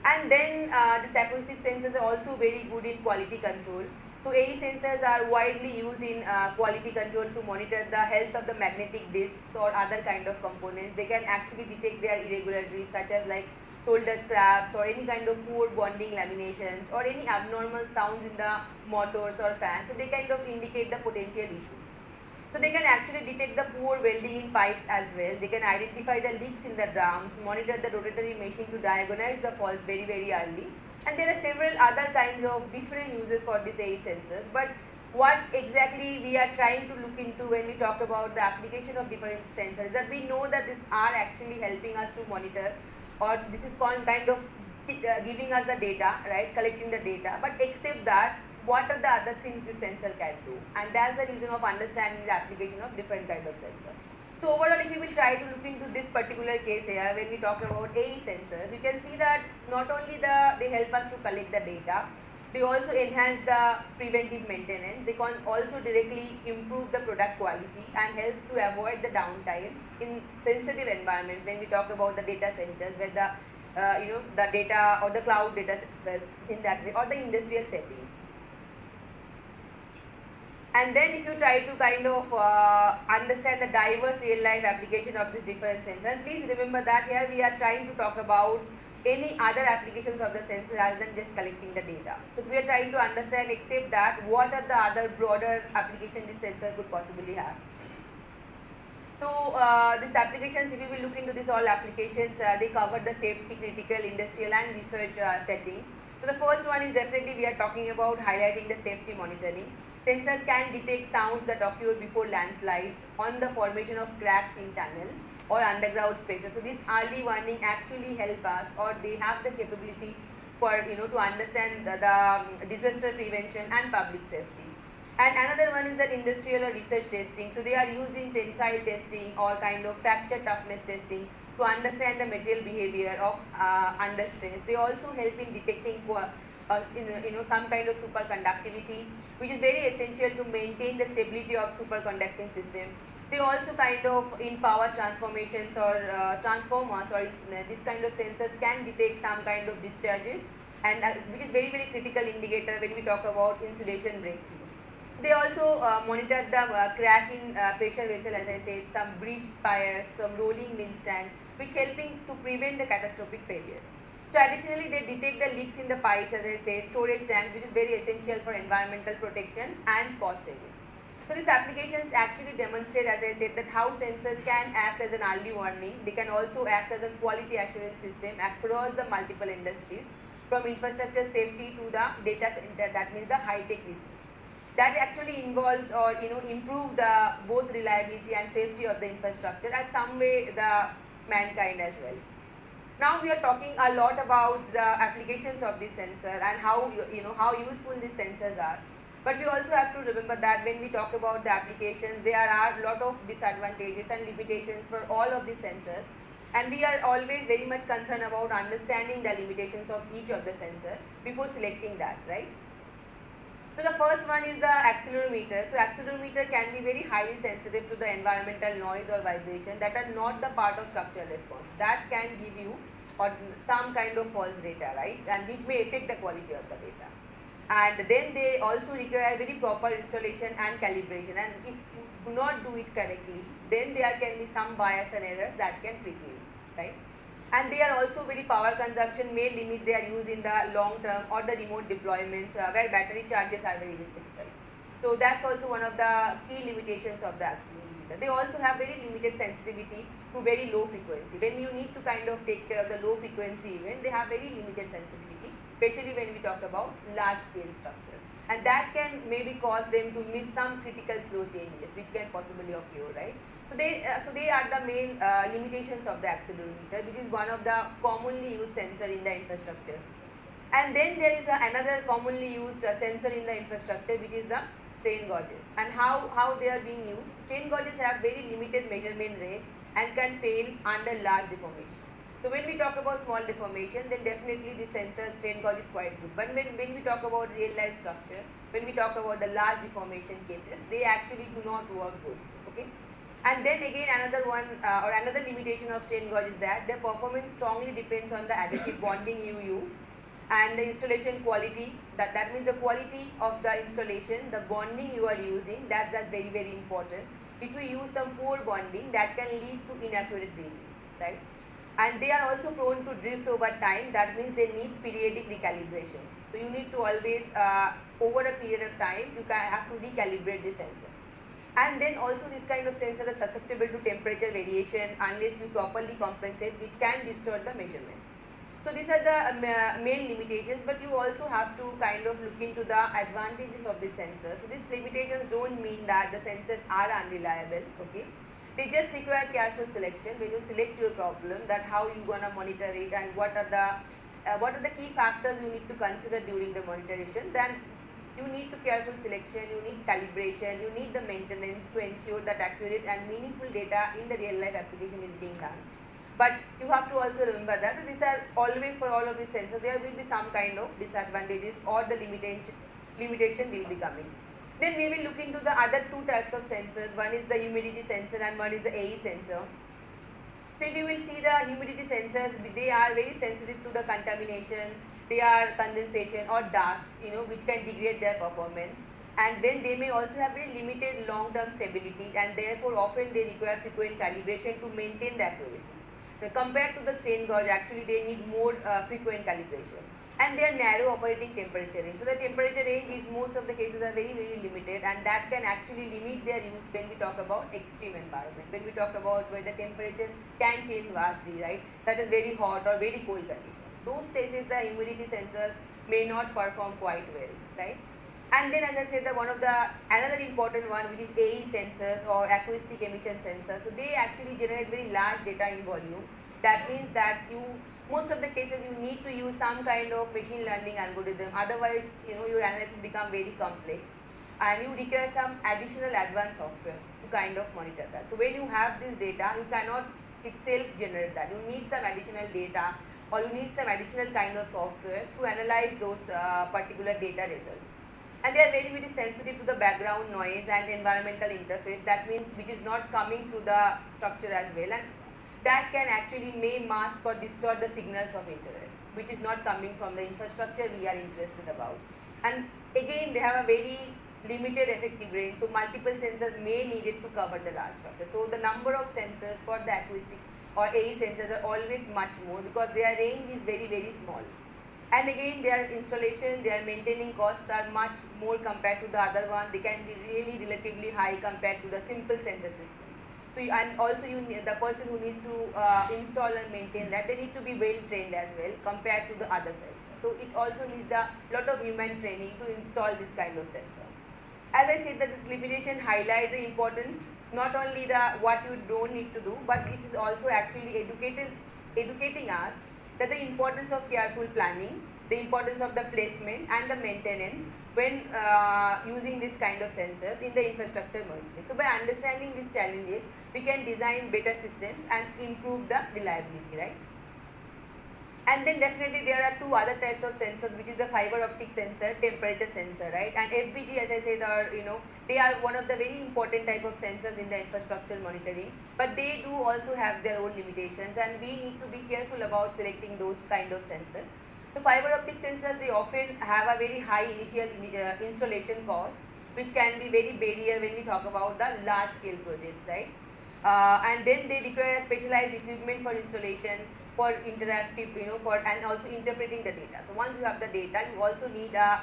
And then these acoustic sensors are also very good in quality control. So AE sensors are widely used in quality control to monitor the health of the magnetic discs or other kind of components. They can actually detect their irregularities such as like solder scraps or any kind of poor bonding laminations or any abnormal sounds in the motors or fans. So they kind of indicate the potential issues. So they can actually detect the poor welding in pipes as well. They can identify the leaks in the drums, monitor the rotatory meshing to diagnose the faults very, very early. And there are several other kinds of different uses for these AE sensors. But what exactly we are trying to look into when we talk about the application of different sensors, that we know that these are actually helping us to monitor, or this is called kind of giving us the data, right, collecting the data. But except that, what are the other things this sensor can do? And that's the reason of understanding the application of different kind of sensor. So overall, if you will try to look into this particular case here, when we talk about AE sensors, you can see that not only they help us to collect the data, they also enhance the preventive maintenance. They can also directly improve the product quality and help to avoid the downtime in sensitive environments. When we talk about the data centers, where the data or the cloud data centers in that way, or the industrial settings. And then if you try to kind of understand the diverse real life application of this different sensors, please remember that here we are trying to talk about any other applications of the sensor rather than just collecting the data. So we are trying to understand, except that, what are the other broader applications this sensor could possibly have. So these applications, if you will look into these all applications, they cover the safety critical industrial and research settings. So the first one is definitely we are talking about highlighting the safety monitoring. Sensors can detect sounds that occur before landslides, on the formation of cracks in tunnels or underground spaces. So this early warning actually help us, or they have the capability for to understand the disaster prevention and public safety. And another one is the industrial or research testing. So they are used in tensile testing or kind of fracture toughness testing to understand the material behavior of under stress. They also help in detecting some kind of superconductivity, which is very essential to maintain the stability of superconducting system. They also kind of in power transformations or transformers, or this kind of sensors can detect some kind of discharges, and which is very, very critical indicator when we talk about insulation breakthrough. They also monitor the crack in pressure vessel, as I said, some breached piers, some rolling mill stand, which helping to prevent the catastrophic failure. So additionally, they detect the leaks in the pipes, as I said, storage tanks, which is very essential for environmental protection and cost saving. So these applications actually demonstrate, as I said, that how sensors can act as an early warning. They can also act as a quality assurance system across the multiple industries, from infrastructure safety to the data center, that means the high-tech research. That actually involves or improve the both reliability and safety of the infrastructure, and some way the mankind as well. Now we are talking a lot about the applications of this sensor and how how useful these sensors are. But we also have to remember that when we talk about the applications, there are a lot of disadvantages and limitations for all of these sensors, and we are always very much concerned about understanding the limitations of each of the sensor before selecting that, right? So the first one is the accelerometer. So accelerometer can be very highly sensitive to the environmental noise or vibration that are not the part of structural response. That can give you or some kind of false data, right? And which may affect the quality of the data. And then they also require very proper installation and calibration. And if you do not do it correctly, then there can be some bias and errors that can prevail, right? And they are also very power consumption, may limit their use in the long term or the remote deployments where battery charges are very difficult. So that's also one of the key limitations of the accelerometer. They also have very limited sensitivity to very low frequency. When you need to kind of take care of the low frequency event, they have very limited sensitivity, especially when we talk about large scale structure. and that can maybe cause them to miss some critical slow changes which can possibly occur, right? So they are the main limitations of the accelerometer, which is one of the commonly used sensor in the infrastructure. And then there is another commonly used sensor in the infrastructure, which is the strain gauges. And how they are being used? Strain gauges have very limited measurement range and can fail under large deformation. So when we talk about small deformation, then definitely the sensor strain gauge is quite good. But when we talk about real life structure, when we talk about the large deformation cases, they actually do not work good. Okay. And then again another one or another limitation of strain gauge is that their performance strongly depends on the additive bonding you use and the installation quality. That means the quality of the installation, the bonding you are using, that's very very important. If you use some poor bonding, that can lead to inaccurate readings, right? And they are also prone to drift over time. That means they need periodic recalibration. So you need to always over a period of time you have to recalibrate the sensor. And then also this kind of sensor is susceptible to temperature variation unless you properly compensate, which can distort the measurement. So these are the main limitations, but you also have to kind of look into the advantages of this sensor. So these limitations don't mean that the sensors are unreliable, okay? They just require careful selection. When you select your problem, that how you gonna monitor it and what are the key factors you need to consider during the monitoration. Then you need to careful selection, you need calibration, you need the maintenance to ensure that accurate and meaningful data in the real life application is being done. But you have to also remember that these are always, for all of these sensors, there will be some kind of disadvantages or the limitation will be coming. Then we will look into the other two types of sensors. One is the humidity sensor and one is the AE sensor. So if you will see the humidity sensors, they are very sensitive to the contamination, they are condensation or dust, which can degrade their performance. And then they may also have very limited long-term stability, and therefore often they require frequent calibration to maintain the accuracy. So compared to the strain gauge, actually they need more frequent calibration. And they are narrow operating temperature range. So the temperature range is, most of the cases are very very limited, and that can actually limit their use when we talk about extreme environment. When we talk about where the temperature can change vastly, right? That is very hot or very cold conditions. Those cases the humidity sensors may not perform quite well, right? And then as I said, another important one, which is AE sensors or acoustic emission sensors. So they actually generate very large data in volume. That means that most of the cases you need to use some kind of machine learning algorithm. Otherwise, your analysis become very complex, and you require some additional advanced software to kind of monitor that. So when you have this data, you cannot itself generate that. You need some additional data, or you need some additional kind of software to analyze those particular data results. And they are very very sensitive to the background noise and environmental interface. That means which is not coming through the structure as well, and that can actually may mask or distort the signals of interest, which is not coming from the infrastructure we are interested about. And again, they have a very limited effective range, so multiple sensors may needed to cover the large structure. So the number of sensors for the acoustic or AE sensors are always much more, because their range is very very small. And again, their installation, their maintaining costs are much more compared to the other one. They can be really relatively high compared to the simple sensor system. So and also the person who needs to install and maintain that, they need to be well trained as well compared to the other sensors. So it also needs a lot of human training to install this kind of sensor. As I said, that this limitation highlights the importance, not only the what you don't need to do, but this is also actually educating us that the importance of careful planning, the importance of the placement and the maintenance when using this kind of sensors in the infrastructure monitoring. So by understanding these challenges, we can design better systems and improve the reliability, right? And then definitely there are two other types of sensors, which is the fiber optic sensor, temperature sensor, right? And FPG, as I said, are they are one of the very important type of sensors in the infrastructure monitoring, but they do also have their own limitations, and we need to be careful about selecting those kind of sensors. So fiber optic sensors, they often have a very high initial installation cost, which can be very barrier when we talk about the large scale projects, right? And then they require specialized equipment for installation, for interactive, and also interpreting the data. So once you have the data, you also need a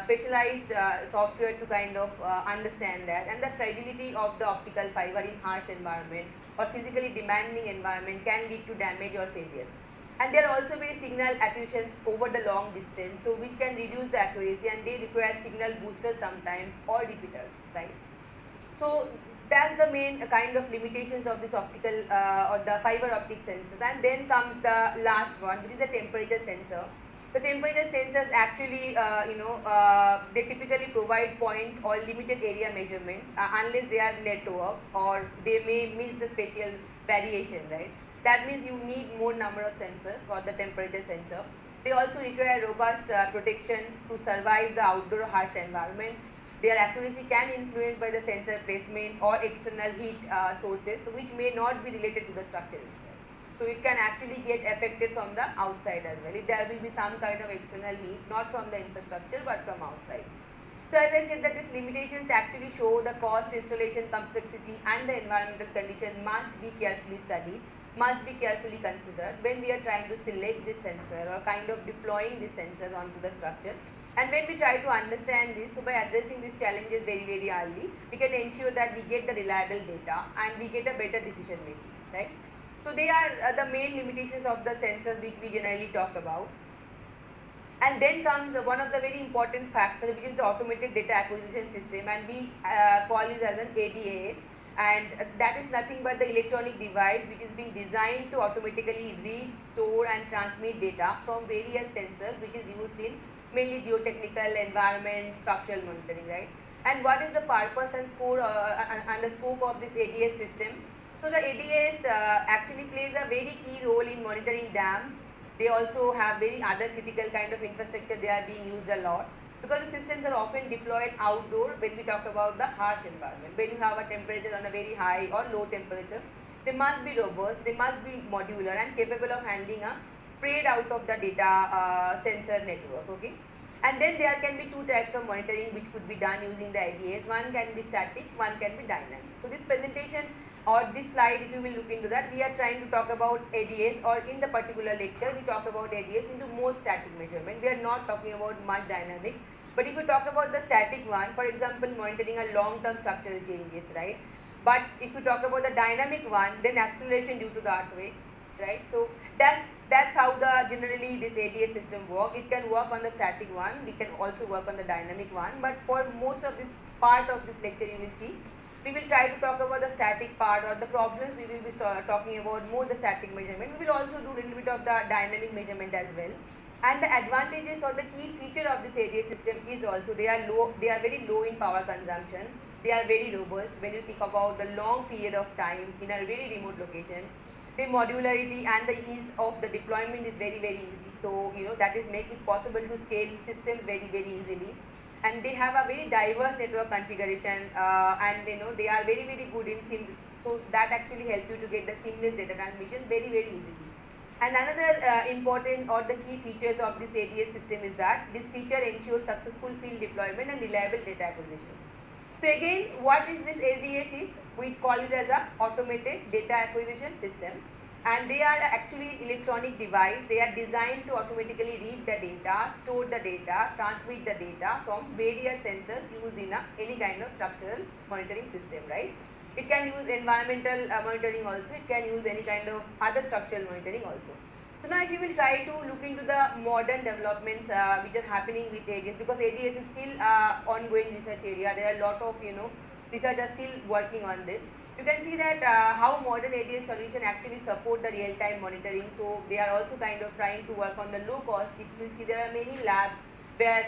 specialized software to kind of understand that. And the fragility of the optical fiber in harsh environment or physically demanding environment can lead to damage or failure. And there are also very signal attenuations over the long distance, so which can reduce the accuracy, and they require signal boosters sometimes or repeaters, right? So that's the main kind of limitations of this optical or the fiber optic sensors. And then comes the last one, which is the temperature sensor. The temperature sensors actually, they typically provide point or limited area measurement unless they are network, or they may miss the spatial variation, right? That means you need more number of sensors for the temperature sensor. They also require robust protection to survive the outdoor harsh environment. Their accuracy can influenced by the sensor placement or external heat sources, which may not be related to the structure itself. So it can actually get affected from the outside as well. If there will be some kind of external heat, not from the infrastructure but from outside. So as I said, that these limitations actually show the cost, installation complexity and the environmental condition must be carefully studied, must be carefully considered when we are trying to select this sensor or kind of deploying this sensor onto the structure. And when we try to understand this, so by addressing these challenges very early, we can ensure that we get the reliable data and we get a better decision making, right? So they are the main limitations of the sensors which we generally talk about. And then comes one of the very important factors, which is the automated data acquisition system, and we call it as an ADAS, and that is nothing but the electronic device which is being designed to automatically read, store and transmit data from various sensors, which is used in mainly geotechnical, environment, structural monitoring, right? And what is the purpose and the scope of this ADAS system? So the ADAS actually plays a very key role in monitoring dams. They also have very other critical kind of infrastructure. They are being used a lot because the systems are often deployed outdoor when we talk about the harsh environment. When you have a temperature on a very high or low temperature, they must be robust, they must be modular and capable of handling a spread out of the data sensor network, okay? And then there can be two types of monitoring which could be done using the ADAS. One can be static, one can be dynamic. So this presentation or this slide, if you will look into that, we are trying to talk about ADAS, or in the particular lecture we talk about ADAS into more static measurement. We are not talking about much dynamic. But if you talk about the static one, for example, monitoring a long-term structural changes, right? But if you talk about the dynamic one, then acceleration due to the earthquake, right? So that's how the generally this ADAS system work. It can work on the static one, we can also work on the dynamic one, but for most of this part of this lecture you will see, we will try to talk about the static part or the problems. We will be talking about more the static measurement. We will also do a little bit of the dynamic measurement as well. And the advantages or the key feature of this ADAS system is also they are very low in power consumption. They are very robust when you think about the long period of time in a very remote location. The modularity and the ease of the deployment is very easy. So that is make it possible to scale systems very easily. And they have a very diverse network configuration, and they are very good in so that actually helps you to get the seamless data transmission very easily. And another important or the key features of this ADAS system is that this feature ensures successful field deployment and reliable data acquisition. So again, what is this ADAS is? We call it as a automated data acquisition system. And they are actually electronic device. They are designed to automatically read the data, store the data, transmit the data from various sensors used in any kind of structural monitoring system, right? It can use environmental monitoring also. It can use any kind of other structural monitoring also. So now if you will try to look into the modern developments which are happening with ADAS, because ADAS is still ongoing research area. There are a lot of researchers still working on this. You can see that how modern ADAS solution actually support the real-time monitoring. So they are also kind of trying to work on the low cost. If you see, there are many labs where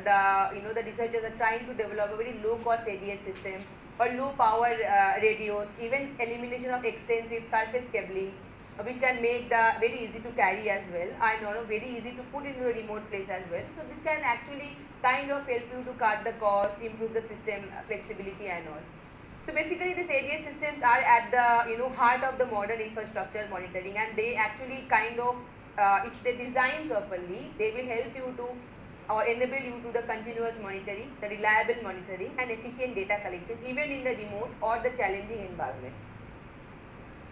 the researchers are trying to develop a very low cost ADAS system or low power radios, even elimination of extensive surface cabling, which can make the very easy to carry as well, and very easy to put into a remote place as well. So this can actually kind of help you to cut the cost, improve the system flexibility and all. So basically these ADAS systems are at the heart of the modern infrastructure monitoring, and they actually kind of if they design properly, they will help you to or enable you to the continuous monitoring, the reliable monitoring and efficient data collection even in the remote or the challenging environment.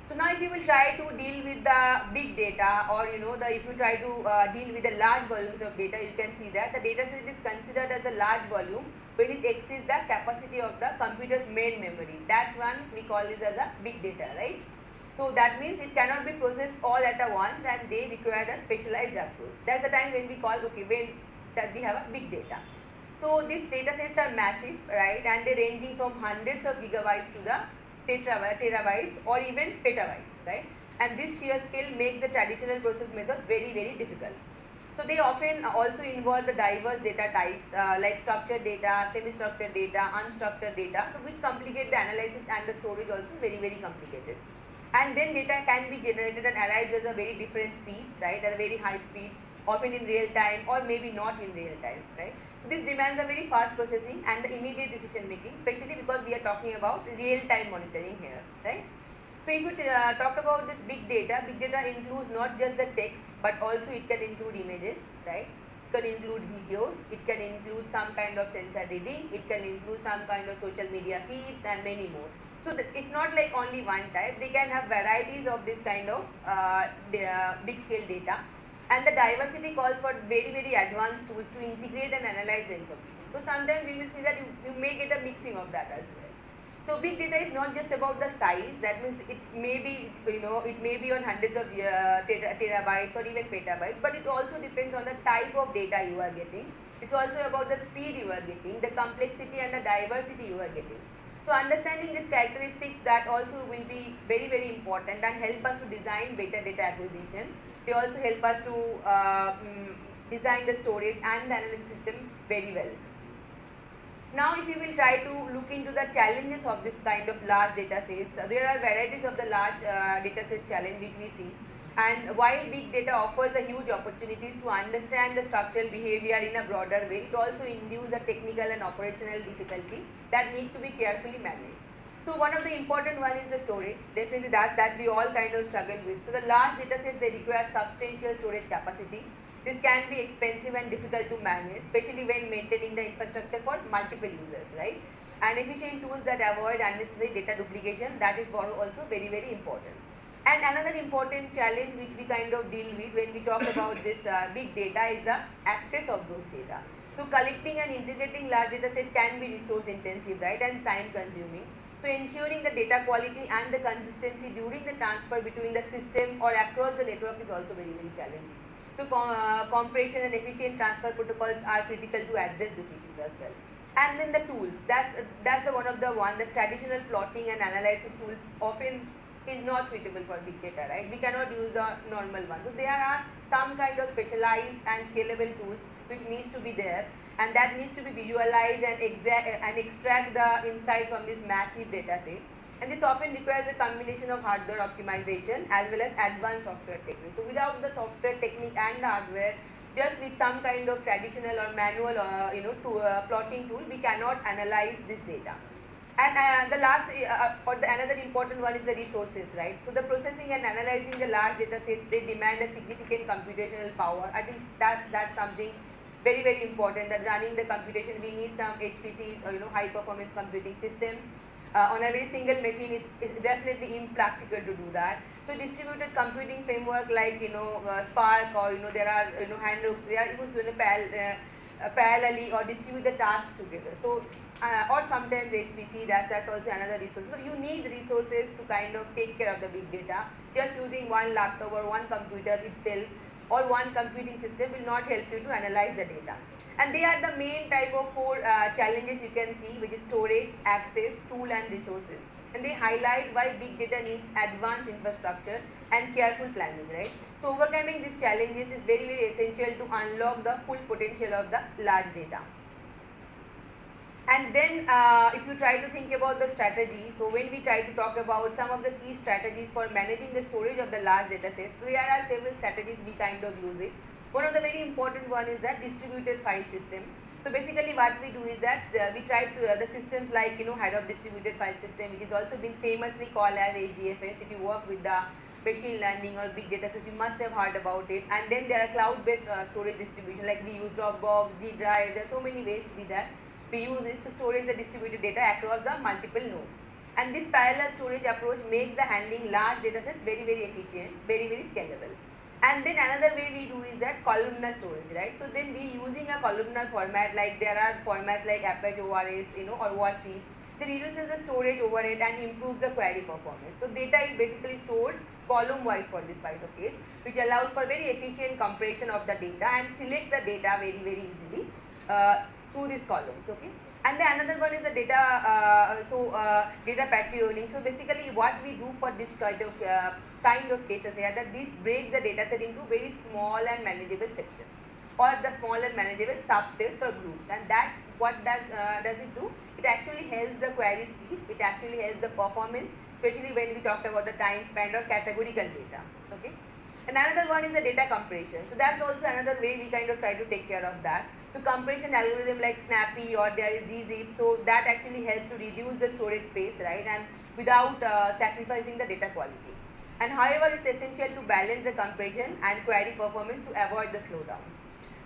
So now if you will try to deal with the big data, or if you try to deal with the large volumes of data, you can see that the data set is considered as a large volume when it exceeds the capacity of the computer's main memory. That's one we call this as a big data, right? So that means it cannot be processed all at a once, and they require a specialized approach. That's the time when we call, okay, when that we have a big data. So these data sets are massive, right, and they're ranging from hundreds of gigabytes to the terabytes or even petabytes, right? And this sheer scale makes the traditional process methods very, very difficult. So they often also involve the diverse data types like structured data, semi-structured data, unstructured data, so which complicate the analysis and the storage also very, very complicated. And then data can be generated and arrives at a very different speed, right, at a very high speed, often in real time or maybe not in real time, right. So this demands a very fast processing and the immediate decision making, especially because we are talking about real time monitoring here, right. So if you talk about this big data includes not just the text, but also it can include images, right? It can include videos, it can include some kind of sensor reading, it can include some kind of social media feeds and many more. So it's not like only one type, they can have varieties of this kind of big scale data. And the diversity calls for very, very advanced tools to integrate and analyze the information. So sometimes we will see that you may get a mixing of that as well. So big data is not just about the size, that means it may be, it may be on hundreds of terabytes or even petabytes, but it also depends on the type of data you are getting. It's also about the speed you are getting, the complexity and the diversity you are getting. So understanding these characteristics that also will be very, very important and help us to design better data acquisition. They also help us to design the storage and the analysis system very well. Now if you will try to look into the challenges of this kind of large data sets, there are varieties of the large data sets challenge which we see. And while big data offers a huge opportunities to understand the structural behavior in a broader way, it also induces a technical and operational difficulty that needs to be carefully managed. So one of the important one is the storage, definitely that we all kind of struggle with. So the large data sets, they require substantial storage capacity. This can be expensive and difficult to manage, especially when maintaining the infrastructure for multiple users, right? And efficient tools that avoid unnecessary data duplication, that is also very, very important. And another important challenge which we kind of deal with when we talk about this big data is the access of those data. So collecting and integrating large data set can be resource intensive, right, and time consuming. So ensuring the data quality and the consistency during the transfer between the system or across the network is also very, very challenging. So compression and efficient transfer protocols are critical to address these issues as well. And then the tools, that's the one of the traditional plotting and analysis tools often is not suitable for big data, right? We cannot use the normal one. So there are some kind of specialized and scalable tools which needs to be there, and that needs to be visualized and extract the insight from these massive data sets. And this often requires a combination of hardware optimization as well as advanced software techniques. So without the software technique and the hardware, just with some kind of traditional or manual plotting tool, we cannot analyze this data. And the last another important one is the resources, right? So the processing and analyzing the large data sets, they demand a significant computational power. I think that's something very, very important, that running the computation, we need some HPCs or high performance computing system. On a very single machine is definitely impractical to do that. So distributed computing framework like Spark or there are hand loops, they are used parallelly or distribute the tasks together. So or sometimes HPC, that's also another resource. So you need resources to kind of take care of the big data. Just using one laptop or one computer itself or one computing system will not help you to analyze the data. And they are the main type of four challenges you can see, which is storage, access, tool and resources. And they highlight why big data needs advanced infrastructure and careful planning, right? So overcoming these challenges is very, very essential to unlock the full potential of the large data. And then if you try to think about the strategy, so when we try to talk about some of the key strategies for managing the storage of the large data sets, so there are several strategies we kind of use it. One of the very important one is that distributed file system. So basically what we do is that we try to, the systems like head of distributed file system, which is also been famously called as HDFS. If you work with the machine learning or big data sets, you must have heard about it. And then there are cloud-based storage distribution, like we use Dropbox, G Drive, there are so many ways to do that. We use it to store the distributed data across the multiple nodes. And this parallel storage approach makes the handling large data sets very, very efficient, very, very scalable. And then another way we do is that columnar storage, right? So then we using a columnar format, like there are formats like Apache ORS, or ORC. They reduces the storage overhead and improves the query performance. So data is basically stored column wise for this kind of case, which allows for very efficient compression of the data and select the data very easily through these columns. Okay. And then another one is the data, data patterning. So basically what we do for this kind of cases here, that this breaks the data set into very small and manageable sections, or the small and manageable subsets or groups. And that what does it do? It actually helps the query speed, it actually helps the performance, especially when we talk about the time spent or categorical data. Okay. And another one is the data compression. So that's also another way we kind of try to take care of that. So compression algorithm like Snappy or there is dzip, so that actually helps to reduce the storage space, right, and without sacrificing the data quality. And however, it's essential to balance the compression and query performance to avoid the slowdowns.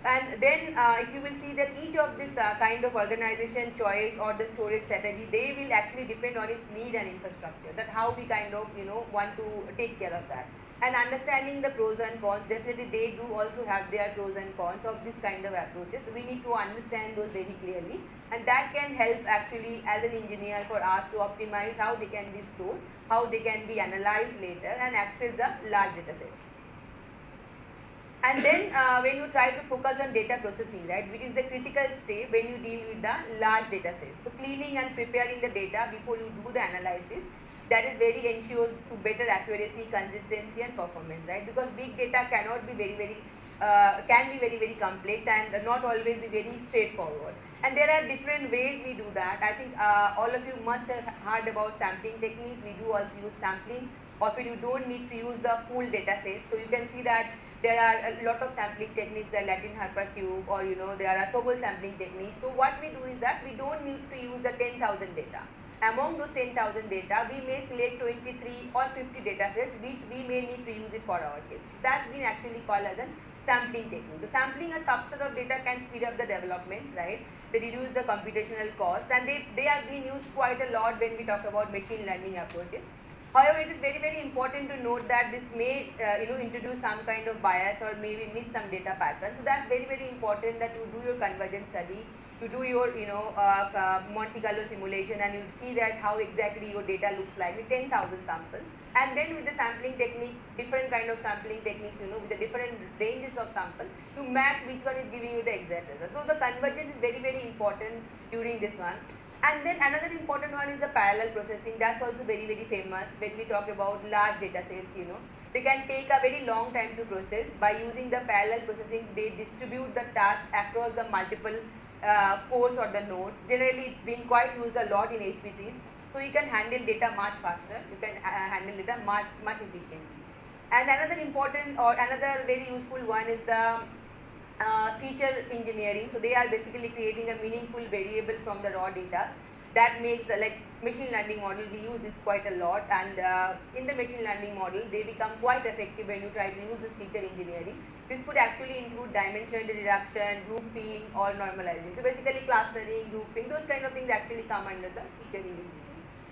And then if you will see that each of this kind of organization choice or the storage strategy, they will actually depend on its need and infrastructure, that how we kind of want to take care of that. And understanding the pros and cons, definitely they do also have their pros and cons of this kind of approaches. We need to understand those very clearly, and that can help actually as an engineer for us to optimize how they can be stored, how they can be analyzed later and access the large data sets. And then when you try to focus on data processing, right, which is the critical step when you deal with the large data sets. So cleaning and preparing the data before you do the analysis, that is very ensures to better accuracy, consistency and performance, right, because big data cannot be can be very complex and not always be very straightforward. And there are different ways we do that. I think all of you must have heard about sampling techniques. We do also use sampling, or if you don't need to use the full data set. So you can see that there are a lot of sampling techniques, the Latin hypercube, or there are Sobol sampling techniques. So what we do is that we don't need to use the 10,000 data. Among those 10,000 data, we may select 23 or 50 data sets which we may need to use it for our case. That's been actually called as a sampling technique. So sampling a subset of data can speed up the development, right? They reduce the computational cost, and they are being used quite a lot when we talk about machine learning approaches. However, it is very important to note that this may introduce some kind of bias or maybe miss some data patterns. So that's very important that you do your convergence study, you do your Monte Carlo simulation, and you see that how exactly your data looks like with 10,000 samples. And then with the sampling technique, different kind of sampling techniques, with the different ranges of samples, to match which one is giving you the exact result. So the convergence is very important during this one. And then another important one is the parallel processing. That's also very famous when we talk about large data sets. They can take a very long time to process. By using the parallel processing, they distribute the task across the multiple cores or the nodes. Generally, it's been quite used a lot in HPCs. So you can handle data much faster. You can handle data much efficiently. And another important or another very useful one is the feature engineering. So they are basically creating a meaningful variable from the raw data. That makes like machine learning model, we use this quite a lot, and in the machine learning model they become quite effective when you try to use this feature engineering. This could actually include dimension reduction, grouping or normalizing. So basically clustering, grouping, those kind of things actually come under the feature engineering.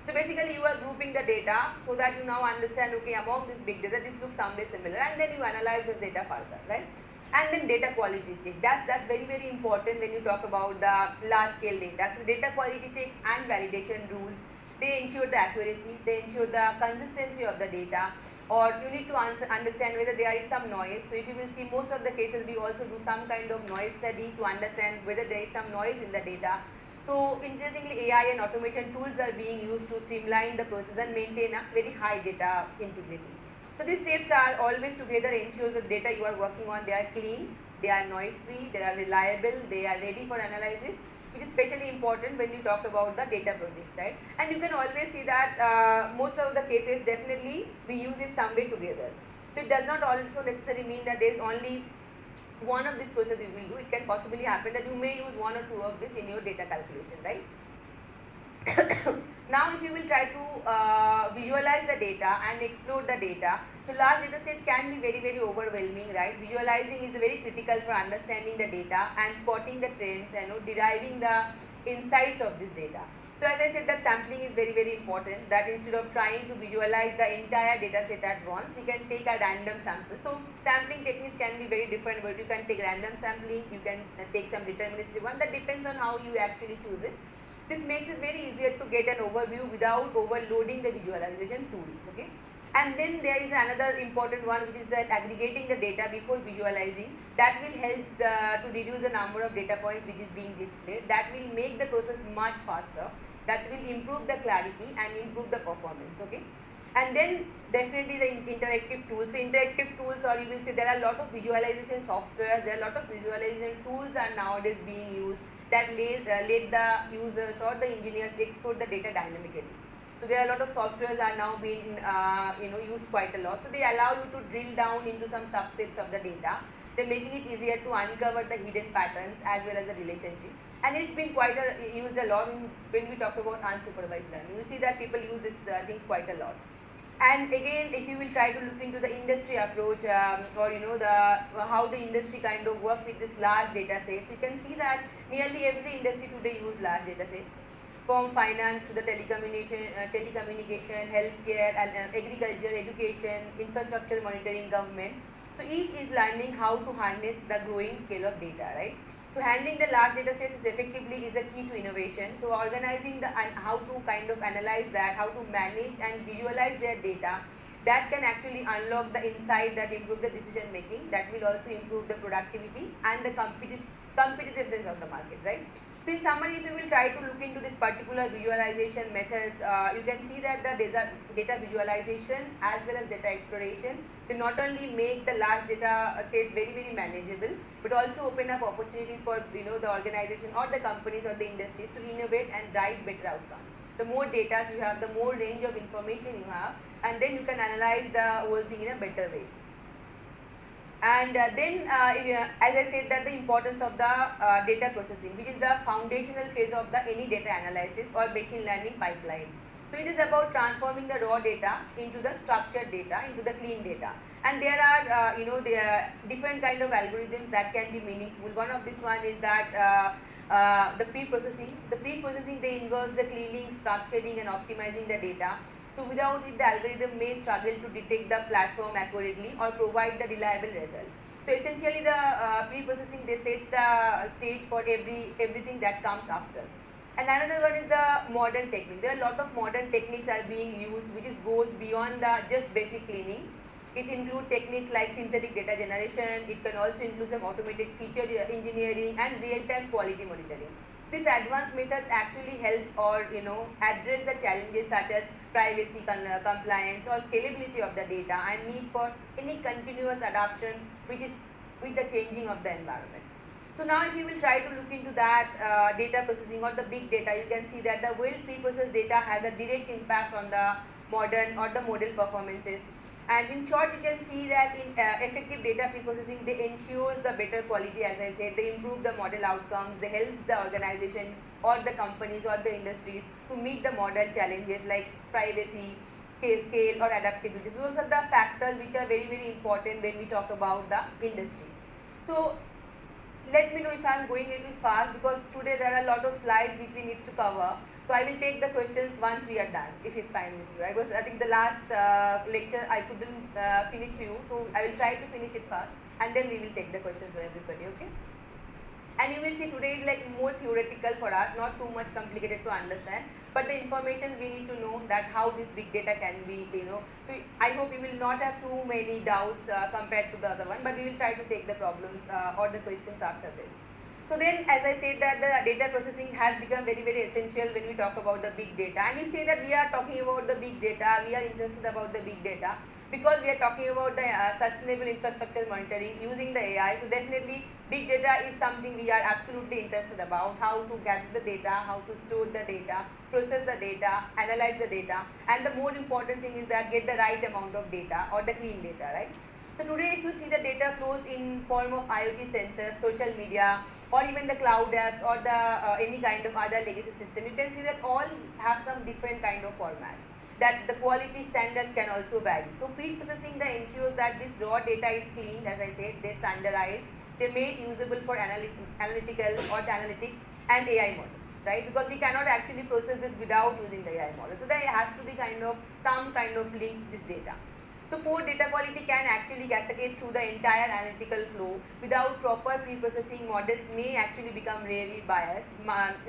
So basically you are grouping the data so that you now understand, okay, among this big data this looks somewhere similar, and then you analyze this data further, right? And then data quality check. That's very important when you talk about the large scale data. So data quality checks and validation rules, they ensure the accuracy, they ensure the consistency of the data, or you need to understand whether there is some noise. So if you will see, most of the cases we also do some kind of noise study to understand whether there is some noise in the data. So interestingly, AI and automation tools are being used to streamline the process and maintain a very high data integrity. So these steps are always together ensures the data you are working on, they are clean, they are noise free, they are reliable, they are ready for analysis, which is especially important when you talk about the data projects, right? And you can always see that most of the cases definitely we use it some way together. So it does not also necessarily mean that there is only one of these processes you will do. It can possibly happen that you may use one or two of this in your data calculation, right? Now if you will try to visualize the data and explore the data, so large data set can be very overwhelming, right? Visualizing is very critical for understanding the data and spotting the trends and deriving the insights of this data. So as I said, that sampling is very important, that instead of trying to visualize the entire data set at once, you can take a random sample. So sampling techniques can be very different, but you can take random sampling, you can take some deterministic one, that depends on how you actually choose it. This makes it very easier to get an overview without overloading the visualization tools. Okay. And then there is another important one, which is that aggregating the data before visualizing. That will help to reduce the number of data points which is being displayed. That will make the process much faster. That will improve the clarity and improve the performance. Okay. And then definitely the interactive tools. So interactive tools, or you will see there are a lot of visualization software, there are a lot of visualization tools are nowadays being used that let the users or the engineers export the data dynamically. So there are a lot of softwares are now being used quite a lot. So they allow you to drill down into some subsets of the data. They're making it easier to uncover the hidden patterns as well as the relationship. And it's been used a lot when we talk about unsupervised learning. You see that people use these things quite a lot. And again, if you will try to look into the industry approach or how the industry kind of work with this large data sets, you can see that nearly every industry today use large data sets, from finance to the telecommunication, healthcare, and agriculture, education, infrastructure monitoring, government. So each is learning how to harness the growing scale of data, right? So handling the large data sets is a key to innovation. So organizing how to kind of analyze that, how to manage and visualize their data, that can actually unlock the insight that improve the decision making. That will also improve the productivity and the competitiveness of the market, right? So in summary, if you will try to look into this particular visualization methods, you can see that the data visualization as well as data exploration, they not only make the large data sets very, very manageable, but also open up opportunities for the organization or the companies or the industries to innovate and drive better outcomes. The more data you have, the more range of information you have, and then you can analyze the whole thing in a better way. And then, as I said, that the importance of the data processing, which is the foundational phase of the any data analysis or machine learning pipeline. So it is about transforming the raw data into the structured data, into the clean data. And there are, there are different kind of algorithms that can be meaningful. One of this one is that the pre-processing. The pre-processing, they involve the cleaning, structuring, and optimizing the data. So without it, the algorithm may struggle to detect the platform accurately or provide the reliable result. So essentially, the pre-processing, they sets the stage for everything that comes after. And another one is the modern technique. There are a lot of modern techniques are being used, which goes beyond the just basic cleaning. It includes techniques like synthetic data generation. It can also include some automated feature engineering and real-time quality monitoring. These advanced methods actually help or address the challenges such as privacy, compliance, or scalability of the data, and need for any continuous adaptation which is with the changing of the environment. So now if you will try to look into that data processing or the big data, you can see that the well pre-processed data has a direct impact on the modern or the model performances. And in short, you can see that in effective data pre-processing, they ensure the better quality, as I said, they improve the model outcomes, they help the organization or the companies or the industries to meet the modern challenges like privacy, scale or adaptability. Those are the factors which are very, very important when we talk about the industry. So let me know if I am going a little fast, because today there are a lot of slides which we need to cover. So I will take the questions once we are done, if it's fine with you. I think the last lecture I couldn't finish you, so I will try to finish it fast, and then we will take the questions for everybody, okay? And you will see today is like more theoretical for us, not too much complicated to understand, but the information we need to know that how this big data can be, So I hope you will not have too many doubts compared to the other one, but we will try to take the problems or the questions after this. So then, as I said, that the data processing has become very, very essential when we talk about the big data. And you say that we are talking about the big data, we are interested about the big data, because we are talking about the sustainable infrastructure monitoring using the AI. So definitely, big data is something we are absolutely interested about, how to gather the data, how to store the data, process the data, analyze the data, and the more important thing is that get the right amount of data or the clean data, right? So today, if you see the data flows in form of IoT sensors, social media, or even the cloud apps or the any kind of other legacy system, you can see that all have some different kind of formats. That the quality standards can also vary. So pre-processing ensures that this raw data is cleaned, as I said, they standardize, they made usable for analytical or the analytics and AI models, right? Because we cannot actually process this without using the AI model. So there has to be some kind of link this data. So poor data quality can actually cascade through the entire analytical flow. Without proper pre-processing, models may actually become really biased,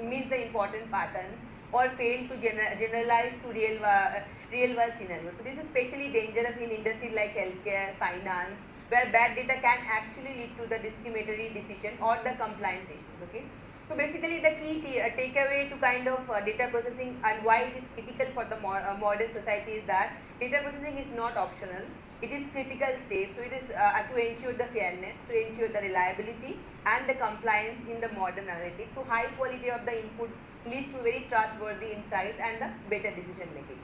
miss the important patterns, or fail to generalize to real world scenarios. So this is especially dangerous in industries like healthcare, finance, where bad data can actually lead to the discriminatory decision or the compliance issues. Okay. So basically the key takeaway to kind of data processing and why it is critical for the modern society is that data processing is not optional. It is critical step. So it is to ensure the fairness, to ensure the reliability and the compliance in the modern analytics. So high quality of the input leads to very trustworthy insights and the better decision making.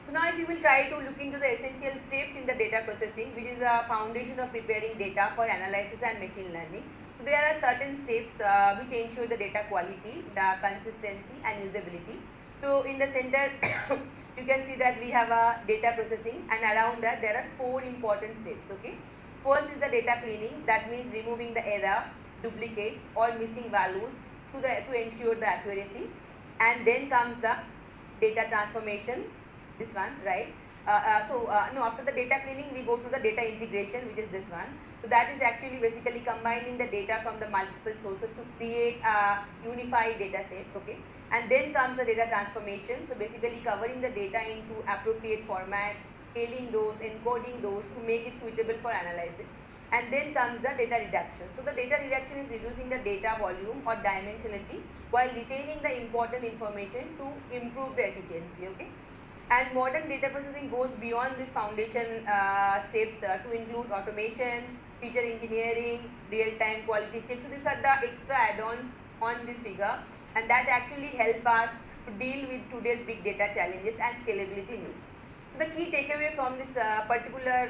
So now if you will try to look into the essential steps in the data processing, which is the foundation of preparing data for analysis and machine learning. So there are certain steps which ensure the data quality, the consistency and usability. So in the center you can see that we have a data processing, and around that there are 4 important steps. Okay. First is the data cleaning, that means removing the error, duplicates or missing values to ensure the accuracy. And then comes the data transformation, this one, right? No, after the data cleaning we go to the data integration, which is this one. So that is actually basically combining the data from the multiple sources to create a unified data set. Okay. And then comes the data transformation, so basically covering the data into appropriate format, scaling those, encoding those to make it suitable for analysis. And then comes the data reduction. So the data reduction is reducing the data volume or dimensionality while retaining the important information to improve the efficiency. Okay. And modern data processing goes beyond this foundation steps to include automation, feature engineering, real-time quality checks. So these are the extra add-ons on this figure, and that actually help us to deal with today's big data challenges and scalability needs. The key takeaway from this particular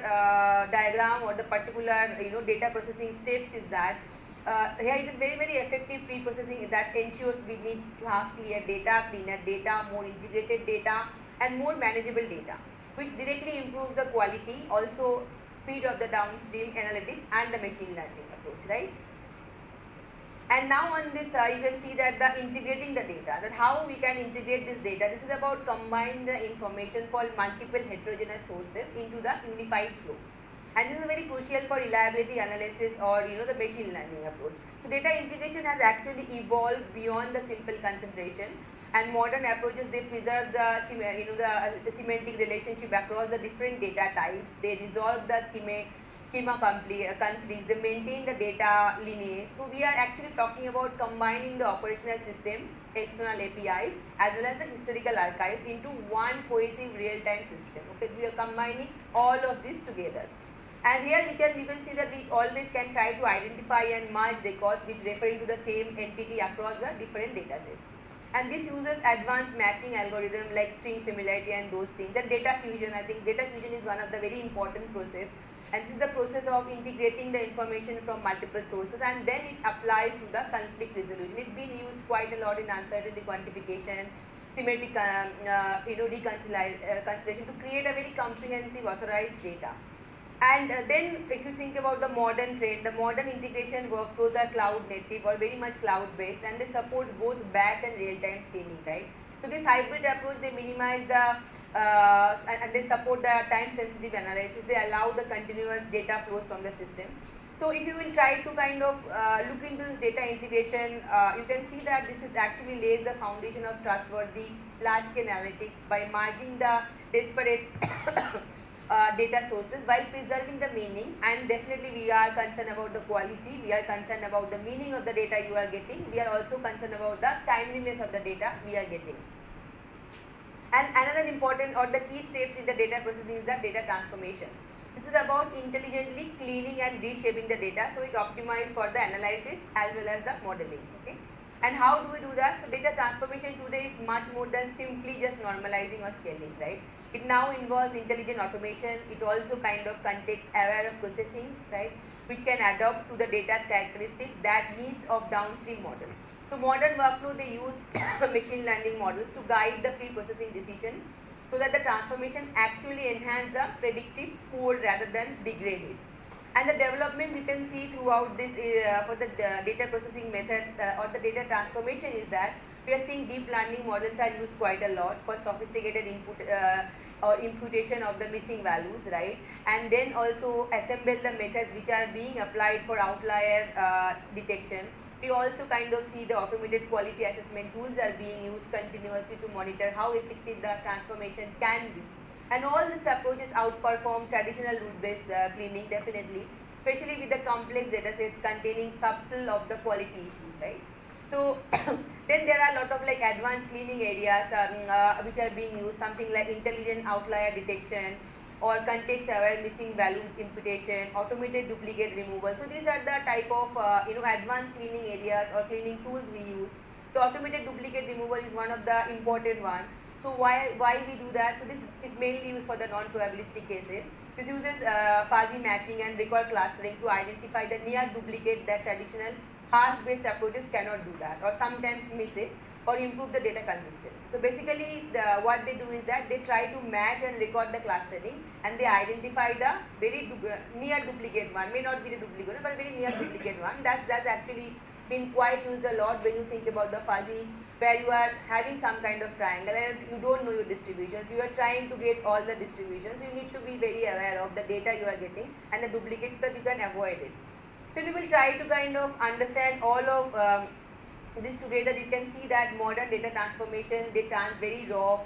diagram or the particular data processing steps is that here it is very effective pre-processing that ensures we need to have clear data, cleaner data, more integrated data and more manageable data, which directly improves the quality, also speed of the downstream analytics and the machine learning approach, right? And now on this you can see that the integrating the data, that how we can integrate this data. This is about combine the information for multiple heterogeneous sources into the unified flow. And this is very crucial for reliability analysis or the machine learning approach. So data integration has actually evolved beyond the simple concentration, and modern approaches, they preserve the semantic relationship across the different data types. They resolve the schema conflicts, they maintain the data lineage. So we are actually talking about combining the operational system, external APIs as well as the historical archives into one cohesive real-time system. Okay, we are combining all of this together. And here you can see that we always can try to identify and merge records which referring to the same entity across the different data sets. And this uses advanced matching algorithm like string similarity and those things. Then data fusion, I think data fusion is one of the very important process. And this is the process of integrating the information from multiple sources, and then it applies to the conflict resolution. It's been used quite a lot in uncertainty quantification, semantic reconciliation to create a very comprehensive authorized data. And then if you think about the modern trend, the modern integration workflows are cloud native or very much cloud based, and they support both batch and real-time scaling, right? So this hybrid approach, they minimize the and they support the time sensitive analysis. They allow the continuous data flows from the system. So if you will try to kind of look into this data integration, you can see that this is actually lays the foundation of trustworthy large scale analytics by merging the disparate data sources while preserving the meaning. And definitely we are concerned about the quality, we are concerned about the meaning of the data you are getting, we are also concerned about the timeliness of the data we are getting. And another important or the key steps in the data processing is the data transformation. This is about intelligently cleaning and reshaping the data so it optimizes for the analysis as well as the modeling. Okay. And how do we do that? So data transformation today is much more than simply just normalizing or scaling, right? It now involves intelligent automation. It also kind of context aware of processing, right? Which can adapt to the data's characteristics that needs of downstream model. So modern workflow, they use machine learning models to guide the pre-processing decision so that the transformation actually enhance the predictive code rather than degrade it. And the development you can see throughout this for the data processing method or the data transformation is that we are seeing deep learning models are used quite a lot for sophisticated or imputation of the missing values, right? And then also assemble the methods which are being applied for outlier detection. We also kind of see the automated quality assessment tools are being used continuously to monitor how effective the transformation can be. And all these approaches outperform traditional route-based cleaning definitely, especially with the complex data sets containing subtle of the quality issues, right? So then there are a lot of like advanced cleaning areas which are being used, something like intelligent outlier detection or context-aware missing value imputation, automated duplicate removal. So these are the type of advanced cleaning areas or cleaning tools we use. The automated duplicate removal is one of the important one. So why we do that? So this is mainly used for the non-probabilistic cases. This uses fuzzy matching and record clustering to identify the near duplicate that traditional hash-based approaches cannot do that, or sometimes miss it, or improve the data consistency. So basically, what they do is that they try to match and record the clustering, and they identify the very near duplicate one. May not be the duplicate one, but very near duplicate one. That's actually been quite used a lot when you think about the fuzzy, where you are having some kind of triangle and you don't know your distributions. You are trying to get all the distributions. You need to be very aware of the data you are getting and the duplicates so that you can avoid it. So we will try to kind of understand all of this together. You can see that modern data transformation, they turn very raw,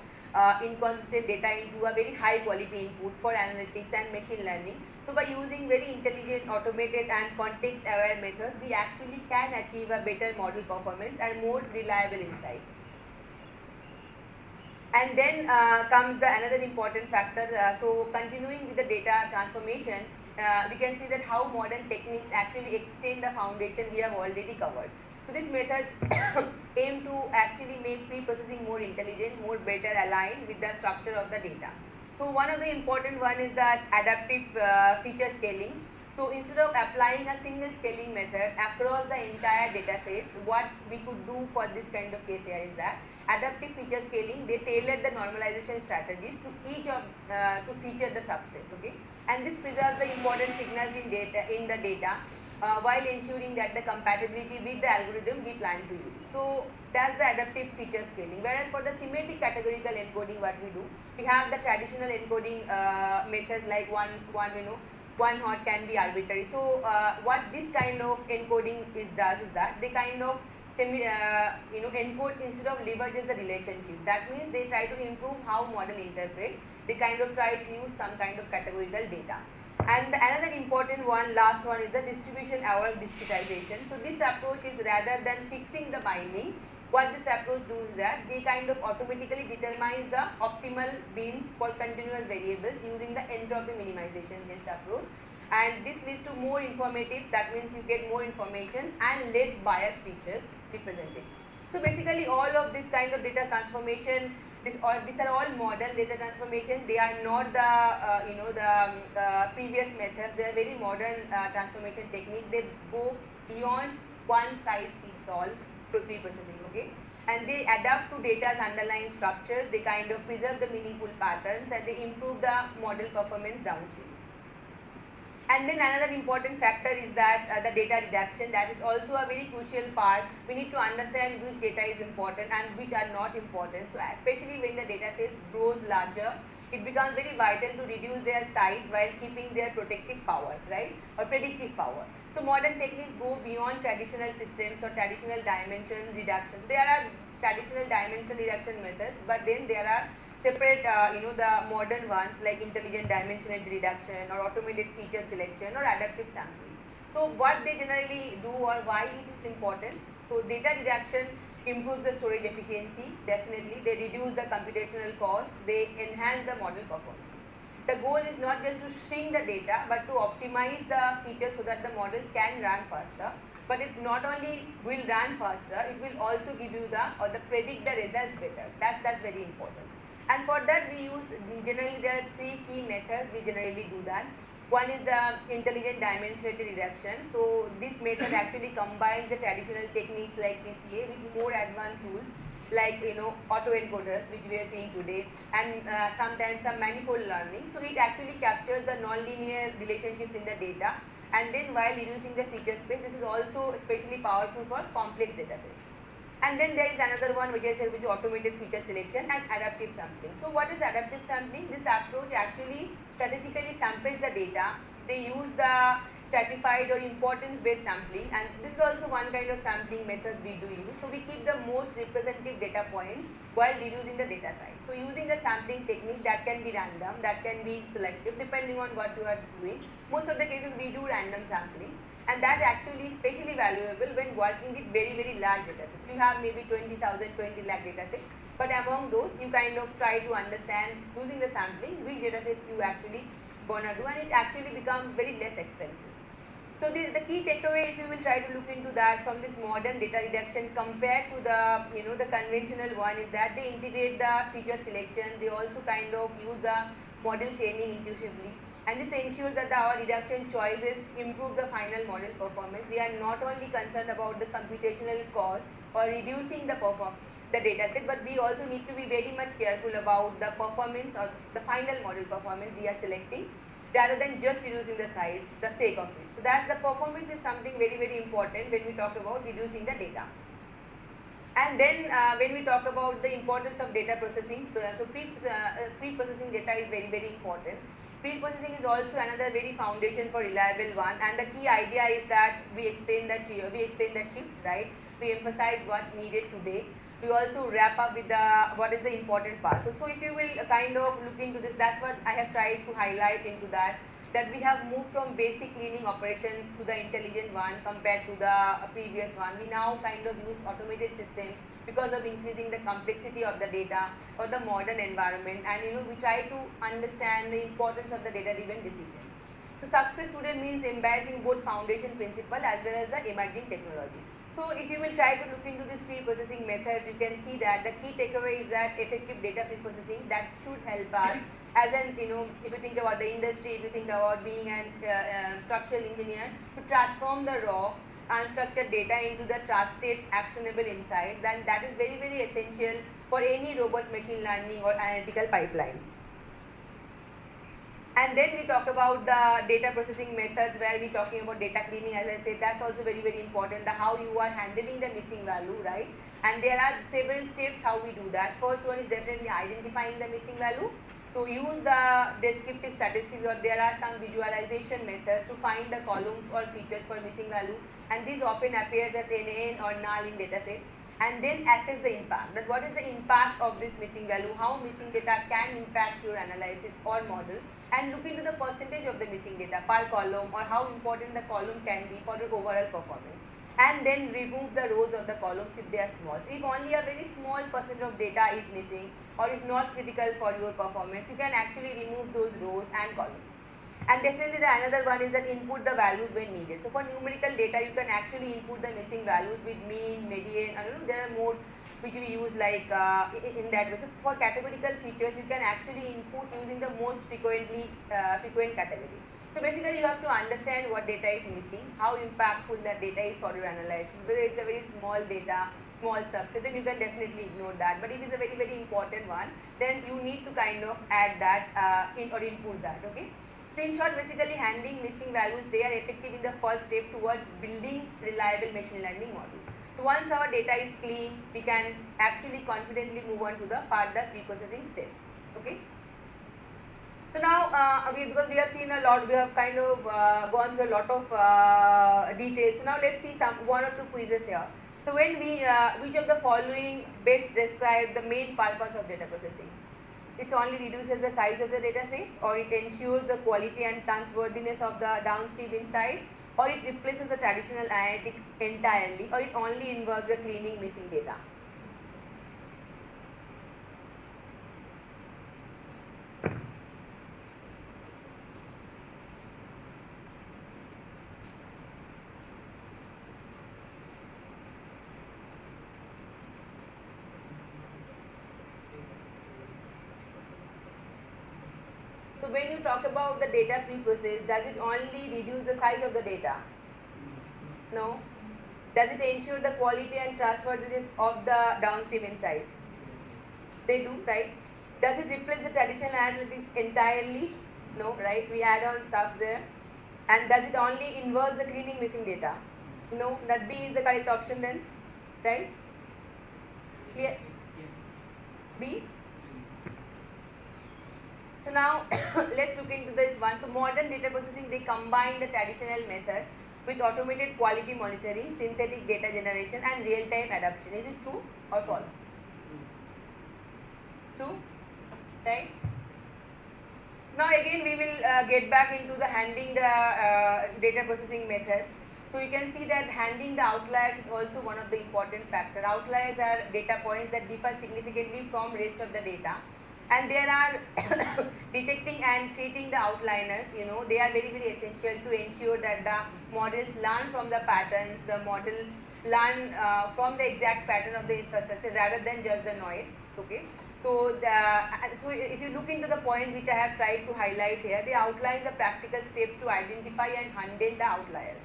inconsistent data into a very high quality input for analytics and machine learning. So by using very intelligent, automated and context aware methods, we actually can achieve a better model performance and more reliable insight. And then comes the another important factor. So continuing with the data transformation, we can see that how modern techniques actually extend the foundation we have already covered. So these methods aim to actually make pre-processing more intelligent, more better aligned with the structure of the data. So one of the important one is that adaptive feature scaling. So instead of applying a single scaling method across the entire data sets, what we could do for this kind of case here is that adaptive feature scaling, they tailor the normalization strategies to each of to feature the subset, okay? And this preserves the important signals in the data while ensuring that the compatibility with the algorithm we plan to use. So that's the adaptive feature scaling. Whereas for the semantic categorical encoding, what we do, we have the traditional encoding methods like one hot can be arbitrary. So what this kind of encoding does is that they kind of encode instead of leverages the relationship. That means they try to improve how model interpret. They kind of try to use some kind of categorical data. And another important one, last one, is the distribution aware discretization. So this approach is rather than fixing the binding, what this approach does is that they kind of automatically determines the optimal bins for continuous variables using the entropy minimization based approach. And this leads to more informative, that means you get more information and less biased features representation. So basically all of this kind of data transformation, these are all modern data transformation. They are not the previous methods. They are very modern transformation technique. They go beyond one size fits all pre-processing, okay? And they adapt to data's underlying structure. They kind of preserve the meaningful patterns and they improve the model performance downstream. And then another important factor is that the data reduction, that is also a very crucial part. We need to understand which data is important and which are not important. So especially when the data set grows larger, it becomes very vital to reduce their size while keeping their protective power, right? Or predictive power. So modern techniques go beyond traditional systems or traditional dimension reduction. There are traditional dimension reduction methods, but then there are separate, the modern ones like intelligent dimensionality reduction or automated feature selection or adaptive sampling. So what they generally do or why it is important? So data reduction improves the storage efficiency, definitely. They reduce the computational cost, they enhance the model performance. The goal is not just to shrink the data, but to optimize the features so that the models can run faster. But it not only will run faster, it will also give you the predict the results better. That's very important. And for that we use, generally there are three key methods we generally do that. One is the intelligent dimensionality reduction. So this method actually combines the traditional techniques like PCA with more advanced tools like autoencoders, which we are seeing today, and sometimes some manifold learning. So it actually captures the nonlinear relationships in the data, and then while reducing the feature space, this is also especially powerful for complex data sets. And then there is another one which I said, which is automated feature selection and adaptive sampling. So what is adaptive sampling? This approach actually strategically samples the data. They use the stratified or importance based sampling, and this is also one kind of sampling method we do use. So we keep the most representative data points while reducing the data size. So using the sampling technique, that can be random, that can be selective depending on what you are doing. Most of the cases we do random samplings, and that actually is especially valuable when working with very large data sets. You have maybe 20,000, 20 lakh data sets, but among those you kind of try to understand using the sampling which data set you actually gonna do, and it actually becomes very less expensive. So the key takeaway, if you will try to look into that from this modern data reduction compared to the conventional one, is that they integrate the feature selection. They also kind of use the model training intuitively, and this ensures that our reduction choices improve the final model performance. We are not only concerned about the computational cost or reducing the data set, but we also need to be very much careful about the performance or the final model performance we are selecting, rather than just reducing the size, the sake of it. So that the performance is something very important when we talk about reducing the data. And then when we talk about the importance of data processing, so pre-processing data is very important. Pre-processing is also another very foundation for reliable one, and the key idea is that we explain the shift, right? We emphasize what needed today. We also wrap up with what is the important part. So if you will kind of look into this, that's what I have tried to highlight into that we have moved from basic cleaning operations to the intelligent one compared to the previous one. We now kind of use automated systems because of increasing the complexity of the data or the modern environment, and we try to understand the importance of the data-driven decision. So success today means embracing both foundation principle as well as the emerging technology. So if you will try to look into these pre-processing methods, you can see that the key takeaway is that effective data pre-processing that should help us as an, if you think about the industry, if you think about being a structural engineer, to transform the raw unstructured data into the trusted actionable insights, then that is very essential for any robust machine learning or analytical pipeline. And then we talk about the data processing methods, where we're talking about data cleaning. As I said, that's also very important, the how you are handling the missing value, right? And there are several steps how we do that. First one is definitely identifying the missing value. So use the descriptive statistics, or there are some visualization methods to find the columns or features for missing value, and this often appears as NaN or null in dataset. And then assess the impact, that what is the impact of this missing value, how missing data can impact your analysis or model, and look into the percentage of the missing data per column, or how important the column can be for your overall performance. And then remove the rows of the columns if they are small. So if only a very small percent of data is missing or is not critical for your performance, you can actually remove those rows and columns. And definitely the another one is that input the values when needed. So for numerical data, you can actually input the missing values with mean, median, there are more which we use like in that way. So for categorical features, you can actually input using the most frequent category. So basically you have to understand what data is missing, how impactful that data is for your analysis. Whether it's a very small data, small subset, then you can definitely ignore that. But if it's a very important one, then you need to kind of add that or input that, okay? So in short, basically handling missing values, they are effective in the first step towards building reliable machine learning model. So once our data is clean, we can actually confidently move on to the further pre-processing steps, okay? So now, because we have seen a lot, we have kind of gone through a lot of details. So now let's see one or two quizzes here. So when which of the following best describe the main purpose of data processing? It only reduces the size of the data set, or it ensures the quality and trustworthiness of the downstream insight, or it replaces the traditional analytics entirely, or it only involves the cleaning missing data. So when you talk about the data pre-process, does it only reduce the size of the data? No. Does it ensure the quality and trustworthiness of the downstream insight? They do, right? Does it replace the traditional analytics entirely? No, right? We add on stuff there. And does it only involve the cleaning missing data? No, that B is the correct option then, right? Clear? B? So now let's look into this one. So modern data processing, they combine the traditional methods with automated quality monitoring, synthetic data generation and real-time adaptation. Is it true or false? True? Right? So now again we will get back into the handling the data processing methods. So you can see that handling the outliers is also one of the important factors. Outliers are data points that differ significantly from rest of the data. And there are detecting and treating the outliers, they are very, very essential to ensure that the models learn from the patterns, the model learn from the exact pattern of the infrastructure rather than just the noise. Okay. So if you look into the points which I have tried to highlight here, they outline the practical steps to identify and handle the outliers.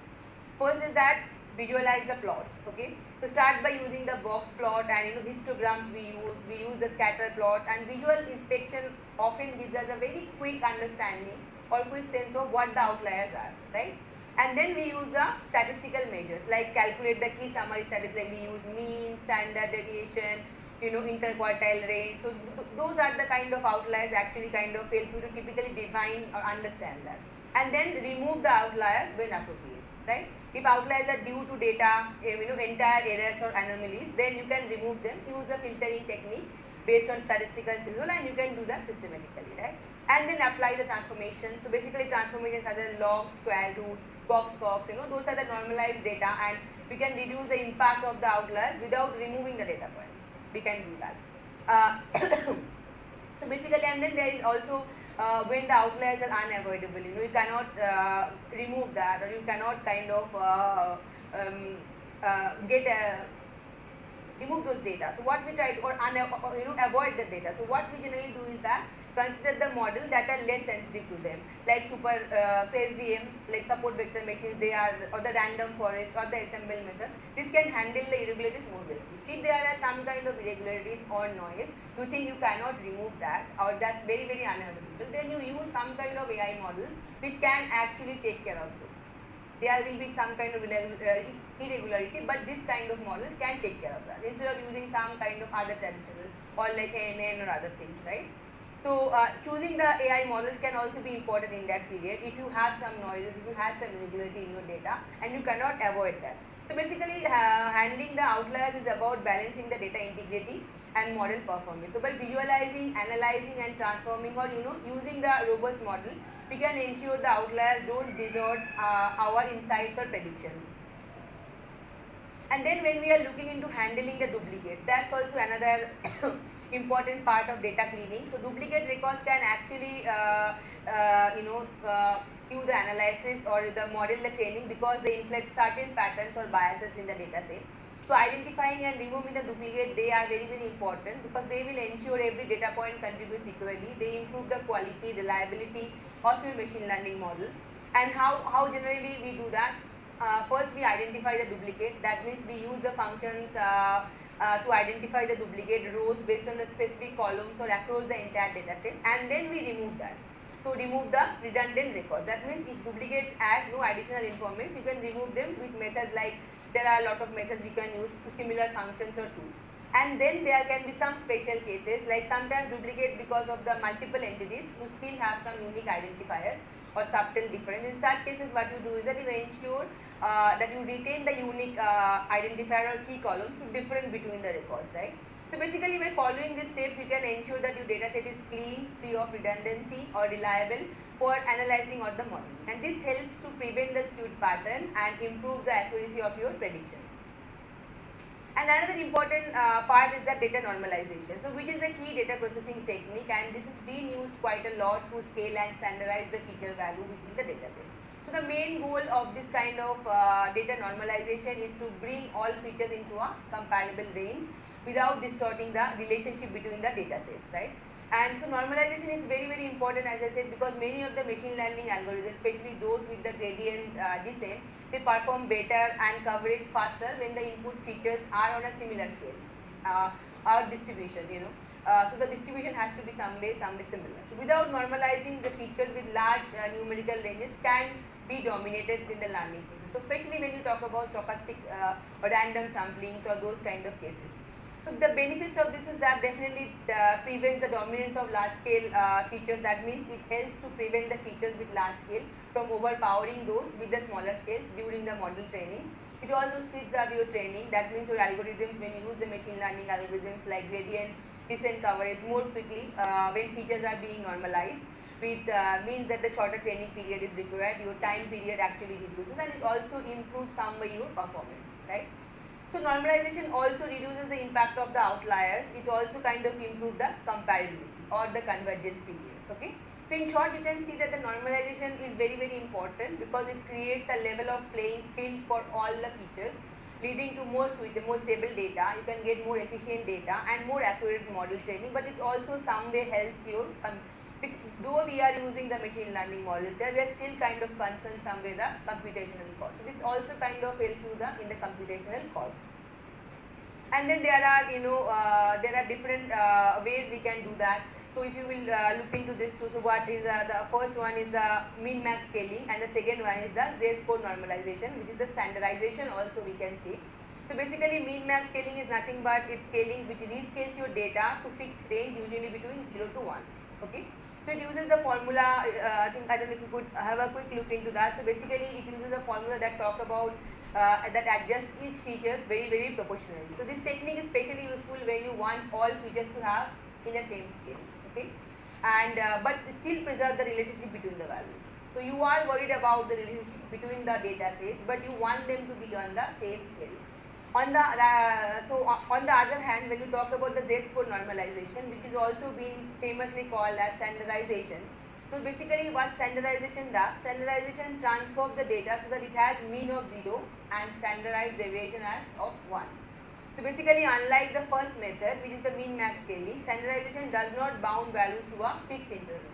First is that visualize the plot. Okay, so start by using the box plot and histograms we use the scatter plot, and visual inspection often gives us a very quick understanding or quick sense of what the outliers are, right? And then we use the statistical measures like calculate the key summary statistics, like we use mean, standard deviation, interquartile range. So those are the kind of outliers actually kind of help you to typically define or understand that. And then remove the outliers when appropriate, right? If outliers are due to data, entire errors or anomalies, then you can remove them, use the filtering technique based on statistical result, and you can do that systematically, right? And then apply the transformations. So basically transformations are the log, square root, box, those are the normalized data, and we can reduce the impact of the outliers without removing the data points. We can do that. So basically, and then there is also when the outliers are unavoidable, you cannot remove that, or you cannot kind of remove those data. So what we try to, or avoid the data. So what we generally do is that consider the model that are less sensitive to them, like SVM, like support vector machines, they are, or the random forest or the assemble method. This can handle the irregularities more well. If there are some kind of irregularities or noise, you think you cannot remove that, or that's very, very unavoidable, then you use some kind of AI models which can actually take care of those. There will be some kind of irregularity, but this kind of models can take care of that instead of using some kind of other traditional or like ANN or other things, right? So choosing the AI models can also be important in that period if you have some noises, if you have some irregularity in your data and you cannot avoid that. So basically handling the outliers is about balancing the data integrity and model performance. So by visualizing, analyzing and transforming, or using the robust model, we can ensure the outliers don't distort our insights or predictions. And then when we are looking into handling the duplicates, that's also another important part of data cleaning. So duplicate records can actually skew the analysis or the model the training because they inflect certain patterns or biases in the data set. So identifying and removing the duplicate, they are very, very important because they will ensure every data point contributes equally. They improve the quality, reliability of your machine learning model. And how generally we do that? First we identify the duplicate. That means we use the functions to identify the duplicate rows based on the specific columns or across the entire data set, and then we remove that. So remove the redundant records. That means if duplicates add no additional information, you can remove them with methods like, there are a lot of methods we can use to similar functions or tools. And then there can be some special cases, like sometimes duplicate because of the multiple entities, you still have some unique identifiers or subtle difference. In such cases, what you do is that you ensure that you retain the unique identifier or key columns to different between the records, right? So basically by following these steps, you can ensure that your data set is clean, free of redundancy or reliable for analyzing or the modeling. And this helps to prevent the skewed pattern and improve the accuracy of your prediction. And another important part is the data normalization, so which is a key data processing technique, and this is being used quite a lot to scale and standardize the feature value within the data set. So the main goal of this kind of data normalization is to bring all features into a comparable range without distorting the relationship between the data sets, right? And so normalization is very, very important, as I said, because many of the machine learning algorithms, especially those with the gradient descent, they perform better and coverage faster when the input features are on a similar scale or distribution, so the distribution has to be some way similar. So without normalizing, the features with large numerical ranges can be dominated in the learning process. So especially when you talk about stochastic or random samplings or those kind of cases. So the benefits of this is that definitely prevents the dominance of large scale features. That means it helps to prevent the features with large scale from overpowering those with the smaller scales during the model training. It also speeds up your training. That means your algorithms, when you use the machine learning algorithms like gradient descent coverage more quickly when features are being normalized, which means that the shorter training period is required, your time period actually reduces, and it also improves some way your performance, right? So normalization also reduces the impact of the outliers. It also kind of improves the comparability or the convergence period. Okay. So in short, you can see that the normalization is very, very important because it creates a level of playing field for all the features, leading to more stable data. You can get more efficient data and more accurate model training. But it also some way helps you. Though we are using the machine learning models there, we are still kind of concerned somewhere the computational cost. So this also kind of helps you in the computational cost. And then there are there are different ways we can do that. So if you will look into this too, so what is the first one is the min max scaling, and the second one is the Z-score normalization, which is the standardization also we can see. So basically min max scaling is nothing but it's scaling which rescales your data to fixed range, usually between 0 to 1. Okay. So it uses the formula, I don't know if you could have a quick look into that. So basically it uses a formula that talk about that adjusts each feature very, very proportionally. So this technique is especially useful when you want all features to have in the same scale. Okay. And but still preserve the relationship between the values. So you are worried about the relationship between the data sets, but you want them to be on the same scale. On the on the other hand, when you talk about the Z-score normalization, which is also being famously called as standardization. So basically, what standardization does, standardization transforms the data so that it has mean of 0 and standardized deviation as of 1. So basically, unlike the first method, which is the min max scaling, standardization does not bound values to a fixed interval,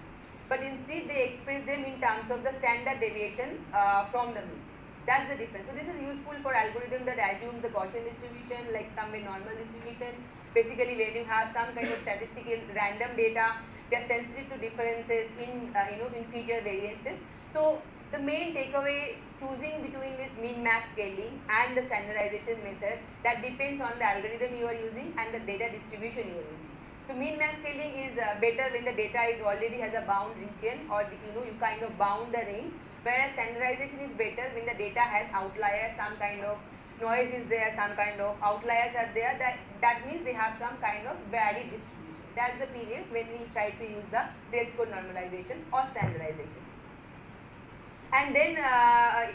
but instead they express them in terms of the standard deviation from the mean. That's the difference. So this is useful for algorithm that assumes the Gaussian distribution, like some way normal distribution. Basically, when you have some kind of statistical random data, they are sensitive to differences in in feature variances. So the main takeaway, choosing between this min max scaling and the standardization method, that depends on the algorithm you are using and the data distribution you are using. So min max scaling is better when the data is already has a bound region, or you kind of bound the range. Whereas standardization is better when the data has outliers, some kind of noise is there, some kind of outliers are there. That means they have some kind of varied distribution. That's the period when we try to use the Z-score normalization or standardization. And then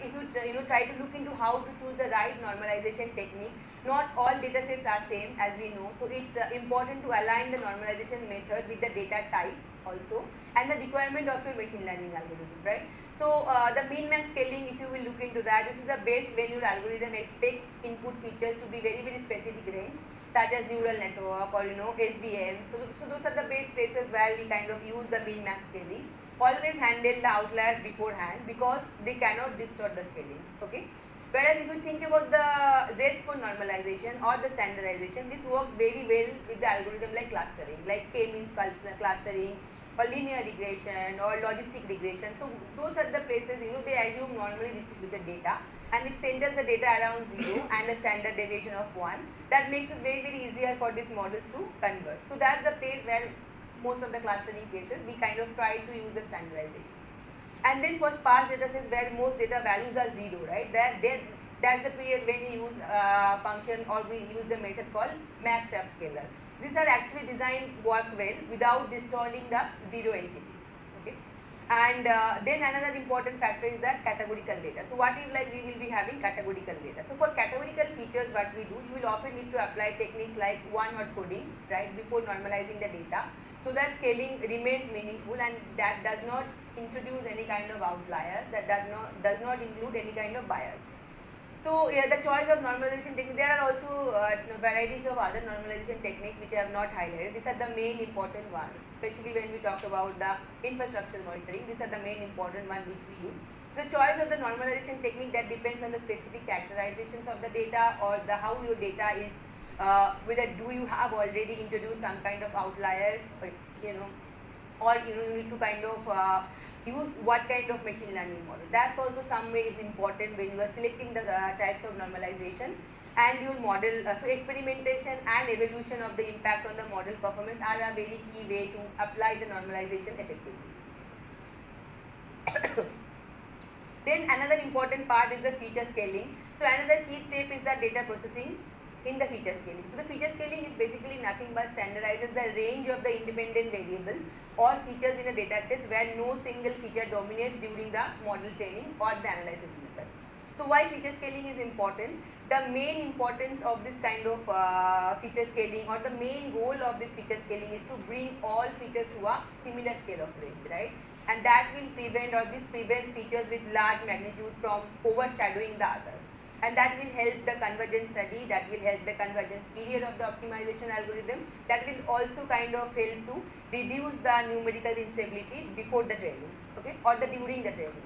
if you try to look into how to choose the right normalization technique, not all data sets are same, as we know. So it's important to align the normalization method with the data type also and the requirement of your machine learning algorithm, right? So the min max scaling, if you will look into that, this is the best when your algorithm expects input features to be very, very specific range, such as neural network or SVM. So those are the best places where we kind of use the min max scaling. Always handle the outliers beforehand because they cannot distort the scaling. Okay. Whereas if you think about the Z-score normalization or the standardization, this works very well with the algorithm like clustering, like k-means clustering or linear regression or logistic regression. So those are the places they assume normally distributed data and it centers the data around 0 and a standard deviation of 1. That makes it very, very easier for these models to converge. So that's the place where most of the clustering cases we kind of try to use the standardization. And then for sparse data sets where most data values are 0, right? That's the period when you use function or we use the method called max subscalar. These are actually designed work well without distorting the 0 entities. Okay. And then another important factor is that categorical data. So what if we will be having categorical data. So for categorical features what we do, you will often need to apply techniques like one-hot coding, right, before normalizing the data, so that scaling remains meaningful and that does not introduce any kind of outliers, that does not include any kind of bias. So the choice of normalization technique, there are also varieties of other normalization techniques which I have not highlighted. These are the main important ones, especially when we talk about the infrastructure monitoring. These are the main important ones which we use. The choice of the normalization technique, that depends on the specific characterizations of the data or how your data is, whether do you have already introduced some kind of outliers, or you need to kind of use what kind of machine learning model. That's also some way is important when you are selecting the types of normalization. and your model. So experimentation and evaluation of the impact on the model performance are a very key way to apply the normalization effectively. Then another important part is the feature scaling. So another key step is the data processing in the feature scaling. So the feature scaling is basically nothing but standardizes the range of the independent variables or features in a data set where no single feature dominates during the model training or the analysis method. So why feature scaling is important? The main importance of this kind of feature scaling, or the main goal of this feature scaling, is to bring all features to a similar scale of range, right? And that will prevent, or this prevents features with large magnitude from overshadowing the others. And that will help the convergence study, that will help the convergence period of the optimization algorithm, that will also kind of help to reduce the numerical instability before the training, okay, or the during the training.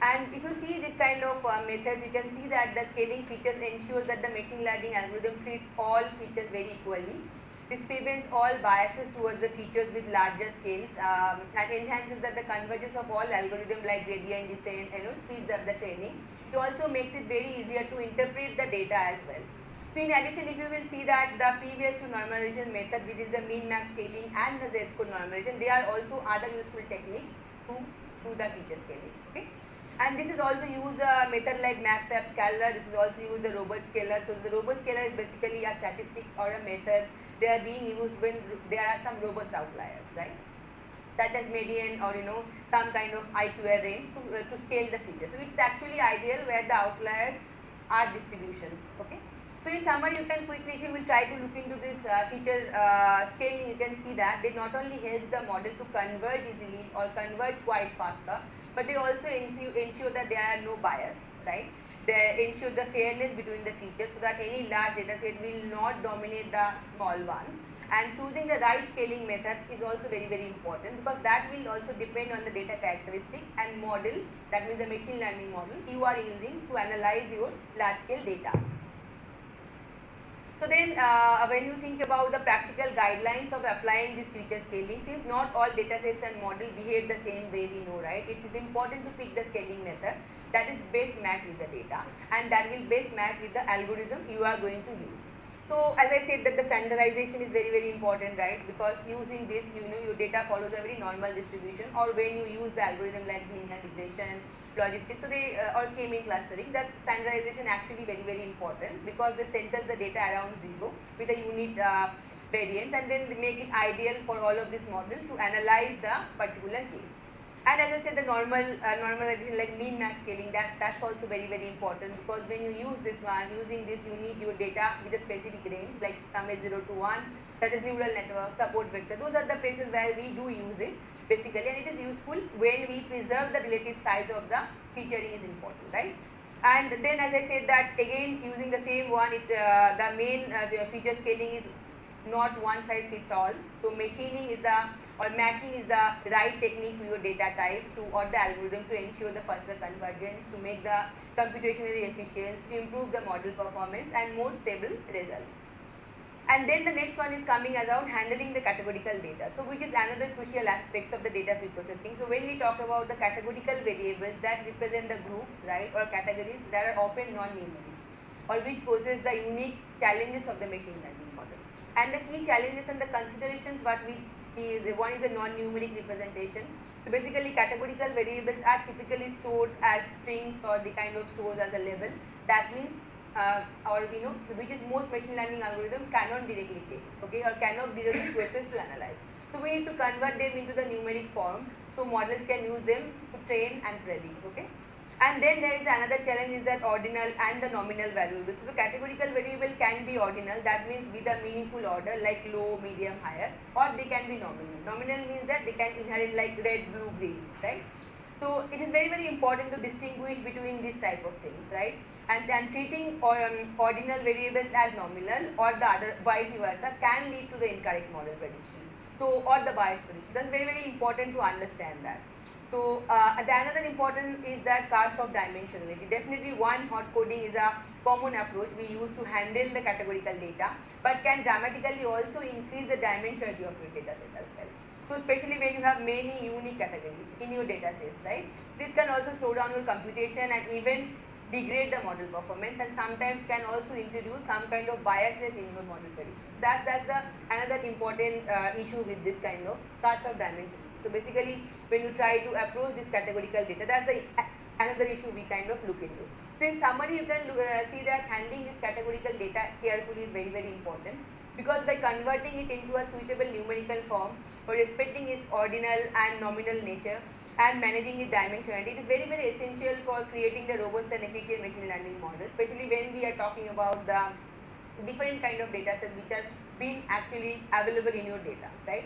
And if you see this kind of methods, you can see that the scaling features ensure that the machine learning algorithm treats all features very equally. This prevents all biases towards the features with larger scales and enhances that the convergence of all algorithms like gradient descent, speeds up the training. It also makes it very easier to interpret the data as well. So in addition, if you will see that the previous to normalization method, which is the mean max scaling and the Z-score normalization, they are also other useful techniques to do the feature scaling. Okay. And this is also used a method like max-up scalar. This is also used the robust scalar. So the robust scalar is basically a statistics or a method. They are being used when there are some robust outliers, right? Such as median or some kind of IQR range to scale the feature. So it's actually ideal where the outliers are distributions. Okay. So in summary, you can quickly, if you will try to look into this feature scaling, you can see that they not only help the model to converge easily or converge quite faster, but they also ensure that there are no bias, right? They ensure the fairness between the features so that any large data set will not dominate the small ones. And choosing the right scaling method is also very, very important, because that will also depend on the data characteristics and model, that means the machine learning model you are using to analyze your large scale data. So then when you think about the practical guidelines of applying this feature scaling, since not all datasets and model behave the same way, we know, right? It is important to pick the scaling method that is best matched with the data and that will best match with the algorithm you are going to use. So as I said that the standardization is very, very important, right? Because using this, your data follows a very normal distribution, or when you use the algorithm like linear regression, logistics, so they or k-mean clustering, that standardization actually very, very important, because they centers the data around zero with a unit variance, and then they make it ideal for all of this model to analyze the particular case. And as I said, the normalization like mean max scaling, that's also very, very important, because when you use this one, using this, you need your data with a specific range, like sum is 0 to 1, such as neural network, support vector. Those are the places where we do use it basically, and it is useful when we preserve the relative size of the featuring is important, right? And then as I said that again, using the same one, the main feature scaling is not one size fits all. So machining is or matching is the right technique to your data types or the algorithm to ensure the faster convergence, to make the computationally efficient, to improve the model performance and more stable results. And then the next one is coming around handling the categorical data, so which is another crucial aspect of the data preprocessing. So when we talk about the categorical variables that represent the groups, right, or categories that are often non-numeric, or which poses the unique challenges of the machine learning model. And the key challenges and the considerations what we see is, one is the non-numeric representation. So basically categorical variables are typically stored as strings, or the kind of stores as a label. That means which is most machine learning algorithm cannot directly take, okay, or cannot directly process to analyze. So we need to convert them into the numeric form, so models can use them to train and predict, okay. And then there is another challenge is that ordinal and the nominal variables. So the categorical variable can be ordinal, that means with a meaningful order like low, medium, higher, or they can be nominal. Nominal means that they can inherit like red, blue, green, right? So it is very, very important to distinguish between these type of things, right? And treating ordinal variables as nominal or the other vice versa can lead to the incorrect model prediction. So, or the bias prediction. That's very, very important to understand that. So the another important is that cars of dimensionality. Definitely one hot coding is a common approach we use to handle the categorical data, but can dramatically also increase the dimensionality of your data set as well. So especially when you have many unique categories in your data sets, right? This can also slow down your computation and even degrade the model performance and sometimes can also introduce some kind of biasness in your model prediction. So that's the another important issue with this kind of cast of dimension. So basically, when you try to approach this categorical data, that's the another issue we kind of look into. So in summary, you can see that handling this categorical data carefully is very important, because by converting it into a suitable numerical form or respecting its ordinal and nominal nature and managing its dimensionality, it is very essential for creating the robust and efficient machine learning model, especially when we are talking about the different kind of data sets which are being actually available in your data, right?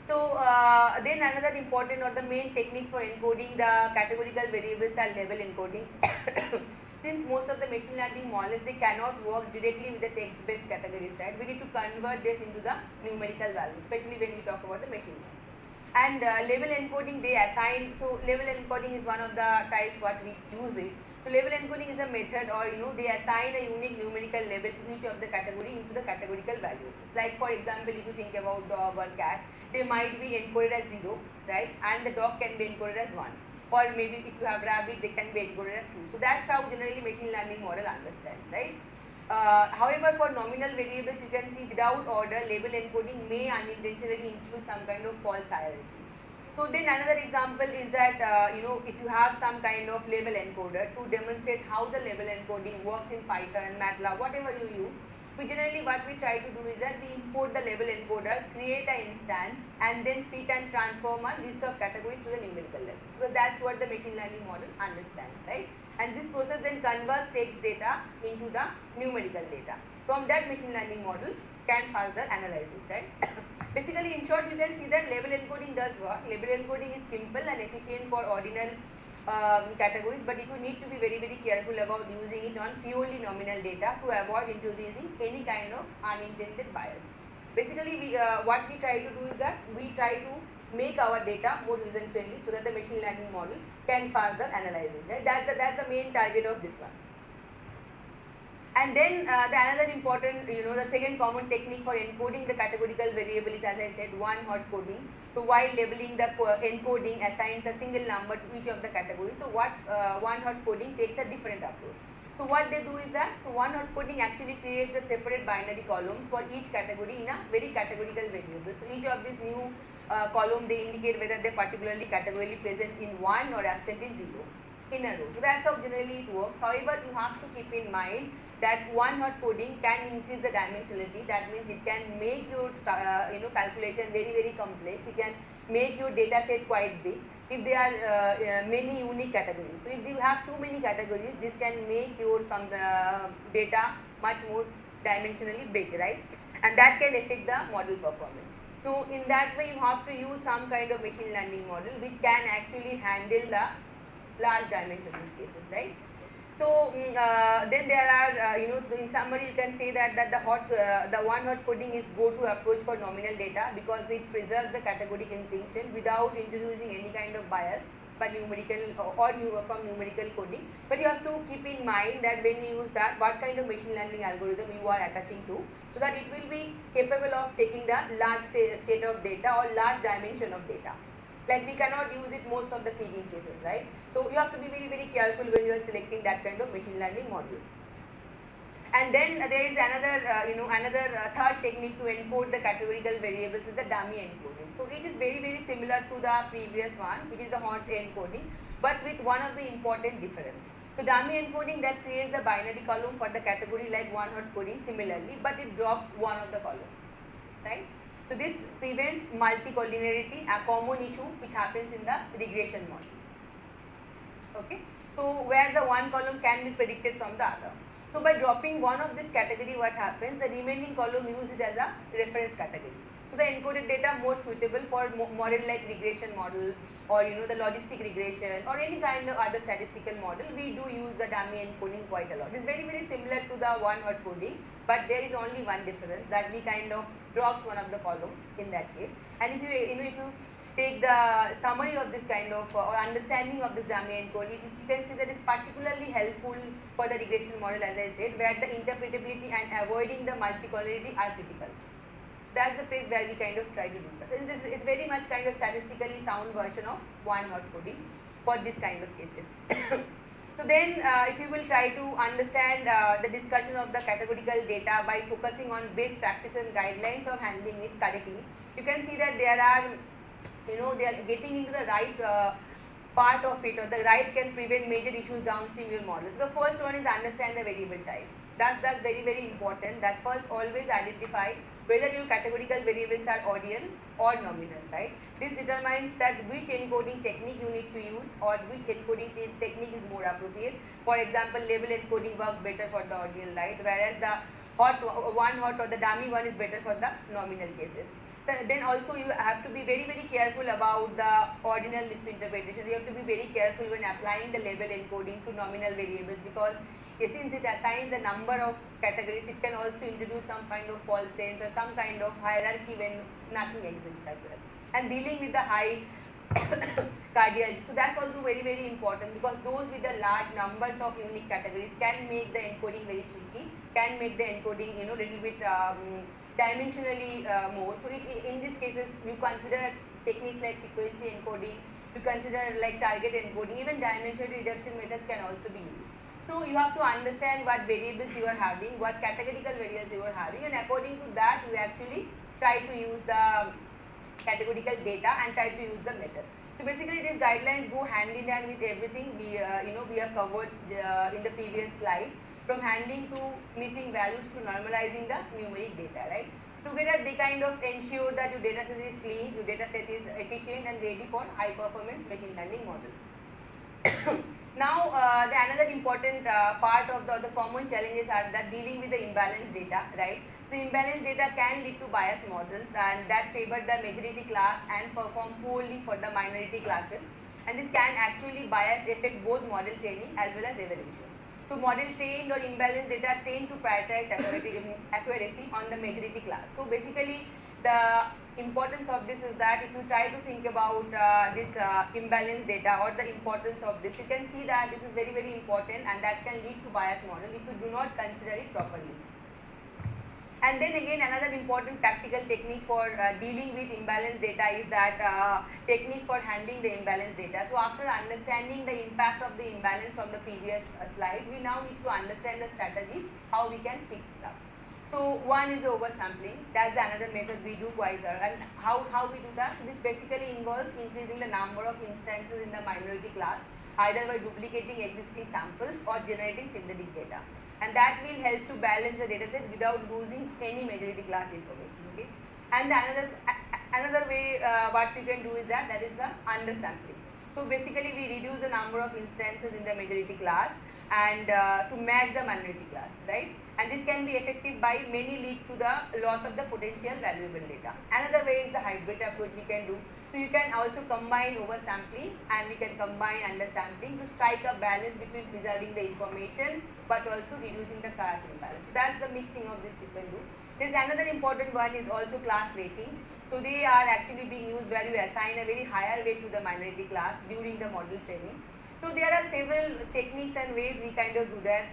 So then another important or the main techniques for encoding the categorical variables are level encoding. Since most of the machine learning models, they cannot work directly with the text-based categories, right? We need to convert this into the numerical value, especially when we talk about the machine learning. And level encoding, they assign, so level encoding is one of the types what we use it. So level encoding is a method, or they assign a unique numerical level to each of the category into the categorical values. Like for example, if you think about dog or cat, they might be encoded as 0, right? And the dog can be encoded as 1. Or maybe if you have rabbit, they can be encoded as 2. So that's how generally machine learning model understands, right? However, for nominal variables, you can see without order, label encoding may unintentionally induce some kind of false hierarchy. So then another example is that, if you have some kind of label encoder to demonstrate how the label encoding works in Python, MATLAB, whatever you use, we generally what we try to do is that we import the label encoder, create an instance, and then fit and transform a list of categories to the numerical level. So that's what the machine learning model understands, right? And this process then converts text data into the numerical data. From that, machine learning model can further analyze it, right? Basically, in short, you can see that label encoding does work. Label encoding is simple and efficient for ordinal categories, but if you need to be very careful about using it on purely nominal data to avoid introducing any kind of unintended bias. Basically, what we try to do is that we try to make our data more user friendly so that the machine learning model can further analyze it, right? That's the main target of this one. And then the another important, the second common technique for encoding the categorical variable is, as I said, one-hot coding. So while labeling, the encoding assigns a single number to each of the categories. So what one-hot coding takes a different approach. So what they do is that, so one-hot coding actually creates the separate binary columns for each category in a very categorical variable. So each of these new column, they indicate whether they particularly categorically present in 1 or absent in 0 in a row. So that's how generally it works. However, you have to keep in mind that one-hot coding can increase the dimensionality. That means it can make your calculation very complex. It can make your data set quite big if there are many unique categories. So if you have too many categories, this can make your data much more dimensionally big, right? And that can affect the model performance. So in that way, you have to use some kind of machine learning model which can actually handle the large dimensional cases, right? So then there are, in summary, you can say that the one-hot coding is go-to approach for nominal data because it preserves the category distinction without introducing any kind of bias by numerical or from numerical coding. But you have to keep in mind that when you use that, what kind of machine learning algorithm you are attaching to, so that it will be capable of taking the large set of data or large dimension of data. Like we cannot use it most of the PD cases, right? So you have to be very careful when you are selecting that kind of machine learning module. And then there is another third technique to encode the categorical variables is the dummy encoding. So it is very similar to the previous one, which is the hot encoding, but with one of the important difference. So dummy encoding that creates the binary column for the category like one-hot coding similarly, but it drops one of the columns, right? So this prevents multicollinearity, a common issue which happens in the regression models. Okay, so where the one column can be predicted from the other. So by dropping one of this category, what happens? The remaining column uses it as a reference category. So the encoded data more suitable for model like regression model or the logistic regression or any kind of other statistical model. We do use the dummy encoding quite a lot. It's very similar to the one-hot coding, but there is only one difference that we kind of drops one of the column in that case. And if you take the summary of this kind of or understanding of this dummy encoding, you can see that it's particularly helpful for the regression model, as I said, where the interpretability and avoiding the multicollinearity are critical. So that's the place where we kind of try to do that. And it's very much kind of statistically sound version of one-hot coding for this kind of cases. So then if you will try to understand the discussion of the categorical data by focusing on best practice and guidelines of handling it correctly, you can see that there are, they are getting into the right part of it, or the right can prevent major issues downstream in your model. So the first one is understand the variable types. That's very, very important. That first always identify whether your categorical variables are ordinal or nominal, right? This determines that which encoding technique you need to use, or which encoding technique is more appropriate. For example, label encoding works better for the ordinal, right? Whereas the hot or the dummy one is better for the nominal cases. Then also you have to be very, very careful about the ordinal misinterpretation. You have to be very careful when applying the label encoding to nominal variables, because since it assigns a number of categories, it can also introduce some kind of false sense or some kind of hierarchy when nothing exists as well. And dealing with the high cardiology. So that's also very, very important, because those with the large numbers of unique categories can make the encoding very tricky, can make the encoding, little bit dimensionally more. So in these cases, you consider techniques like frequency encoding, you consider like target encoding, even dimensional reduction methods can also be used. So you have to understand what variables you are having, what categorical variables you are having, and according to that, you actually try to use the categorical data and try to use the method. So basically, these guidelines go hand in hand with everything we have covered in the previous slides, from handling to missing values to normalizing the numeric data, right? Together, they kind of ensure that your data set is clean, your data set is efficient and ready for high performance machine learning model. Now, the another important part of the common challenges are that dealing with the imbalanced data, right? So, imbalanced data can lead to biased models, and that favor the majority class and perform poorly for the minority classes. And this can actually bias affect both model training as well as evaluation. So, model trained or imbalanced data tend to prioritize accuracy on the majority class. So, basically, the importance of this is that if you try to think about this imbalanced data or the importance of this, you can see that this is very, very important, and that can lead to biased model if you do not consider it properly. And then again, another important practical technique for dealing with imbalanced data is that techniques for handling the imbalanced data. So after understanding the impact of the imbalance from the previous slide, we now need to understand the strategies, how we can fix it up. So one is the oversampling. That's another method we do quite well. And how we do that? This basically involves increasing the number of instances in the minority class, either by duplicating existing samples or generating synthetic data. And that will help to balance the data set without losing any majority class information. Okay. And another way what we can do is that is the undersampling. So basically we reduce the number of instances in the majority class and to match the minority class, right? And this can be effective by many lead to the loss of the potential valuable data. Another way is the hybrid approach we can do. So you can also combine oversampling and we can combine undersampling to strike a balance between preserving the information but also reducing the class imbalance. So that's the mixing of this we can do. There's another important one is also class weighting. So they are actually being used where you assign a very higher weight to the minority class during the model training. So there are several techniques and ways we kind of do that,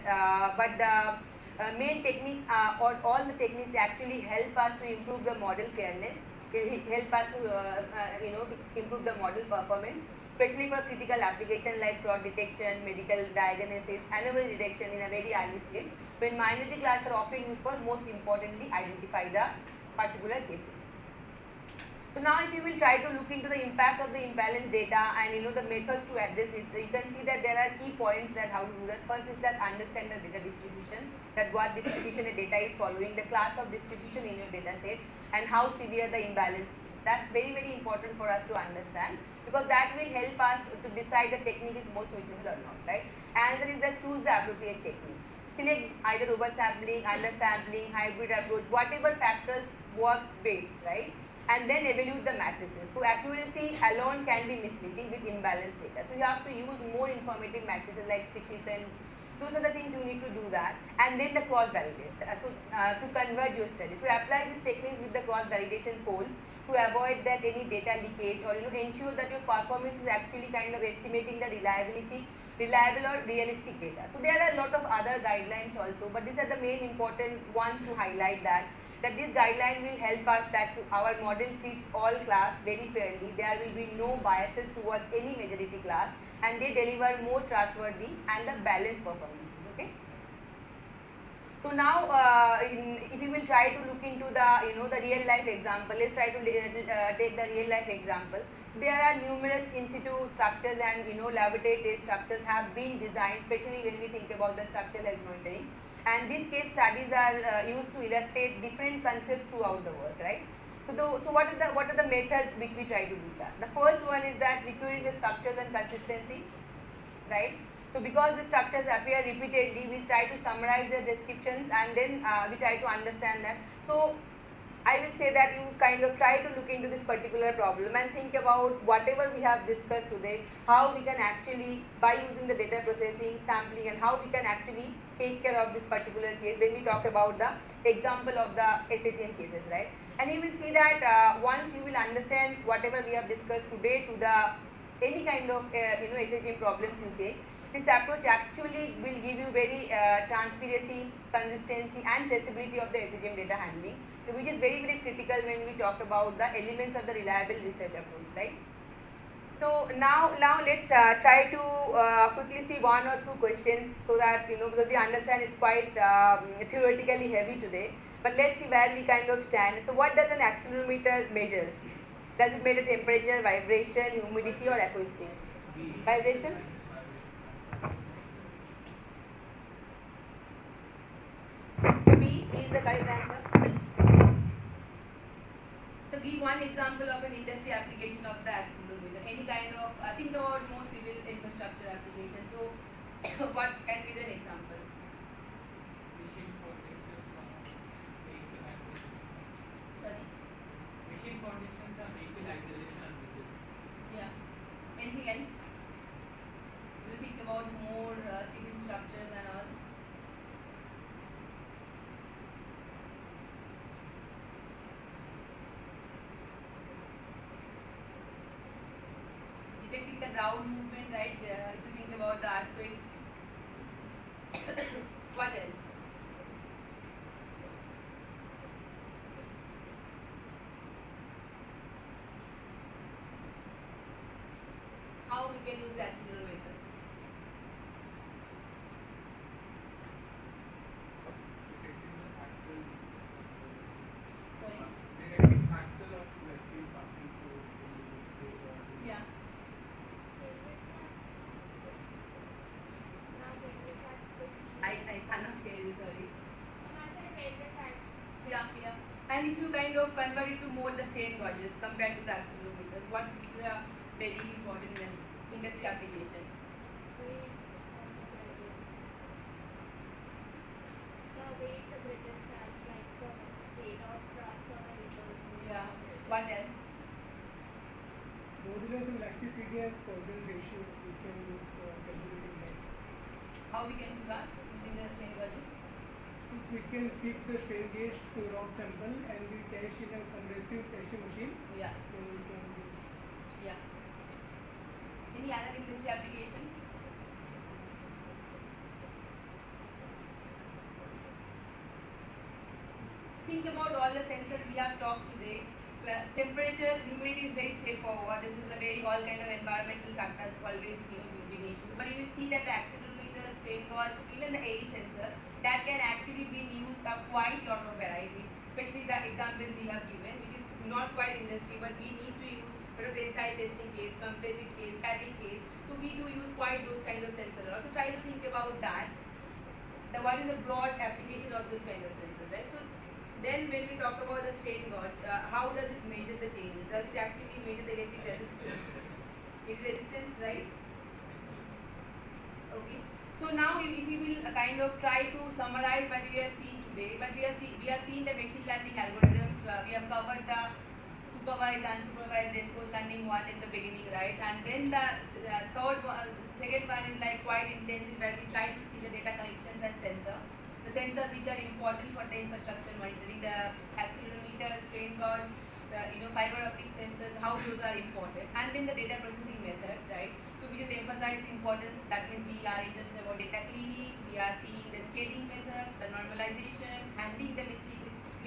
but the main techniques or all the techniques actually help us to improve the model fairness, help us to improve the model performance, especially for critical application like fraud detection, medical diagnosis, anomaly detection in a very early stage, when minority class are often used for most importantly identify the particular cases. So now if you will try to look into the impact of the imbalanced data and the methods to address it, so you can see that there are key points that how to do that. First is that understand the data distribution, that what distribution the data is following, the class of distribution in your data set, and how severe the imbalance is. That's very, very important for us to understand, because that will help us to decide the technique is more suitable or not, right? Another is that choose the appropriate technique. Select either oversampling, undersampling, hybrid approach, whatever factors works best, right? And then evaluate the matrices. So accuracy alone can be misleading with imbalanced data. So you have to use more informative matrices like precision. Those are the things you need to do that. And then the cross validate. So to convert your study. So apply these techniques with the cross validation polls to avoid that any data leakage, or ensure that your performance is actually kind of estimating the reliable or realistic data. So there are a lot of other guidelines also, but these are the main important ones to highlight that. that this guideline will help us that our model treats all class very fairly. There will be no biases towards any majority class, and they deliver more trustworthy and the balanced performances. Okay. So now, if you will try to look into the the real life example, let's try to take the real life example. There are numerous in situ structures and laboratory test structures have been designed, especially when we think about the structural health monitoring. And these case studies are used to illustrate different concepts throughout the world, right? So what are the methods which we try to do that? The first one is that recurring the structures and consistency, right? So because the structures appear repeatedly, we try to summarize the descriptions and then we try to understand them. So I will say that you kind of try to look into this particular problem and think about whatever we have discussed today, how we can actually, by using the data processing, sampling, and how we can actually take care of this particular case when we talk about the example of the SHM cases, right? And you will see that once you will understand whatever we have discussed today to the any kind of SHM problems you take, this approach actually will give you very transparency, consistency and traceability of the SHM data handling, which is very, very critical when we talk about the elements of the reliable research approach, right? So now let's try to quickly see one or two questions so that, because we understand it's quite theoretically heavy today, but let's see where we kind of stand. So what does an accelerometer measures? Does it measure temperature, vibration, humidity or acoustic? Vibration? So B is the correct answer. So give one example of an industry application of the accelerometer. Any kind of, think about more civil infrastructure application. So what can be the example? Machine foundations on vehicle acceleration. Sorry? Machine foundations on vehicle acceleration and bridges. Yeah. Anything else? Do you think about more civil structures and all? Detecting the ground movement, right? If you think about the earthquake. What else? How we can use the accelerometer? Detecting the axle. Sorry? Detecting axle of vehicle passing through the road. Yeah. I cannot hear you, sorry. Yeah. And if you kind of convert it to more the strain gauges compared to the accelerometers, what is the very important industry application? Yeah. What else? Modulus of elasticity and Poisson ratio, we can use calculating that. How we can do that using the strain gauges? If we can fix the strain gauge to raw sample and we test in a compressive testing machine, Yeah. then we can use. Yeah. Any other industry application? Think about all the sensors we have talked today. Temperature, humidity is very straightforward. This is a very all kind of environmental factors always will be an issue. But you will see that the accelerometer, strain gauge, even the AE sensor, that can actually be used a quite lot of varieties. Especially the examples we have given, which is not quite industry, but we need to use tensile testing case, compressive case, static case. So we do use quite those kind of sensors. Also try to think about that. What is the broad application of this kind of sensors, right? So then when we talk about the strain gauge, how does it measure the changes? Does it actually measure the electric resistance, right? Okay. So now if we will kind of try to summarize what we have seen today, but we have seen the machine learning algorithms. We have covered the supervised, unsupervised, reinforced learning one in the beginning, right? And then the second one is like quite intensive, where we try to see the data collections and the sensors which are important for the infrastructure monitoring, the accelerometer, strain gauge, the fiber optic sensors, how those are important, and then the data processing method, right? So we just emphasize important. That means we are interested about data cleaning. We are seeing the scaling method, the normalization, handling the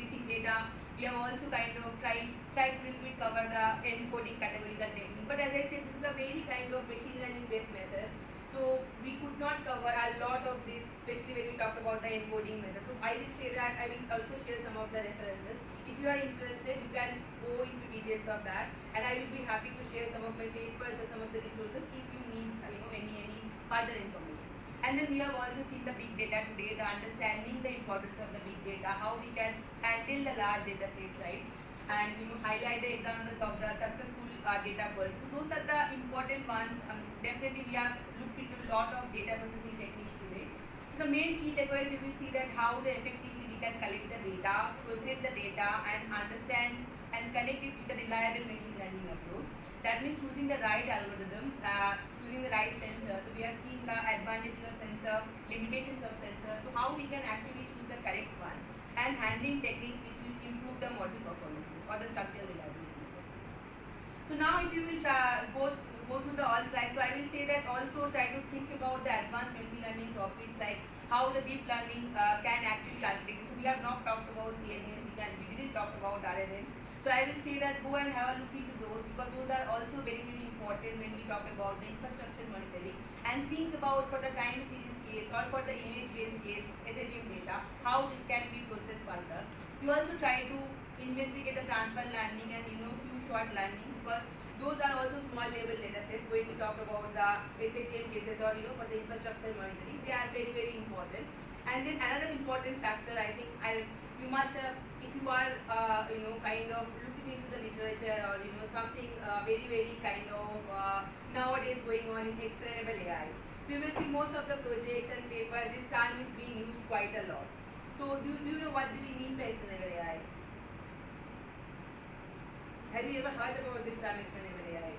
missing data. We have also kind of tried to little bit cover the encoding categorical technique. But as I said, this is a very kind of machine learning based method. So we could not cover a lot of this, especially when we talk about the encoding method. So I will say that I will also share some of the references. If you are interested, you can go into details of that, and I will be happy to share some of my papers or some of the resources if you need, any further information. And then we have also seen the big data today, the understanding the importance of the big data, how we can handle the large data sets, right? And highlight the examples of the successful data quality. So those are the important ones. Definitely we have looked into a lot of data processing techniques today. So the main key takeaways, you will see that how effectively we can collect the data, process the data, and understand and connect it with a reliable machine learning approach. That means choosing the right algorithm, choosing the right sensor. So we have seen the advantages of sensor, limitations of sensor. So how we can actually choose the correct one, and handling techniques which will improve the model performances or the structural reliability. So now if you will go through the all slides, so I will say that also try to think about the advanced machine learning topics like how the deep learning can actually architect. So we have not talked about CNN, we didn't talk about RNNs. So I will say that go and have a look into those, because those are also very, very important when we talk about the infrastructure monitoring, and think about for the time series case or for the image based case, SHM data, how this can be processed further. We also try to investigate the transfer learning and few short learning, because those are also small level data sets when we talk about the SHM cases or for the infrastructure monitoring. They are very, very important. And then another important factor, I think you must if you are kind of looking into the literature or something very, very kind of nowadays going on in explainable AI. So you will see most of the projects and paper, this term is being used quite a lot. So do you know what do we mean by explainable AI? Have you ever heard about this term explainable AI?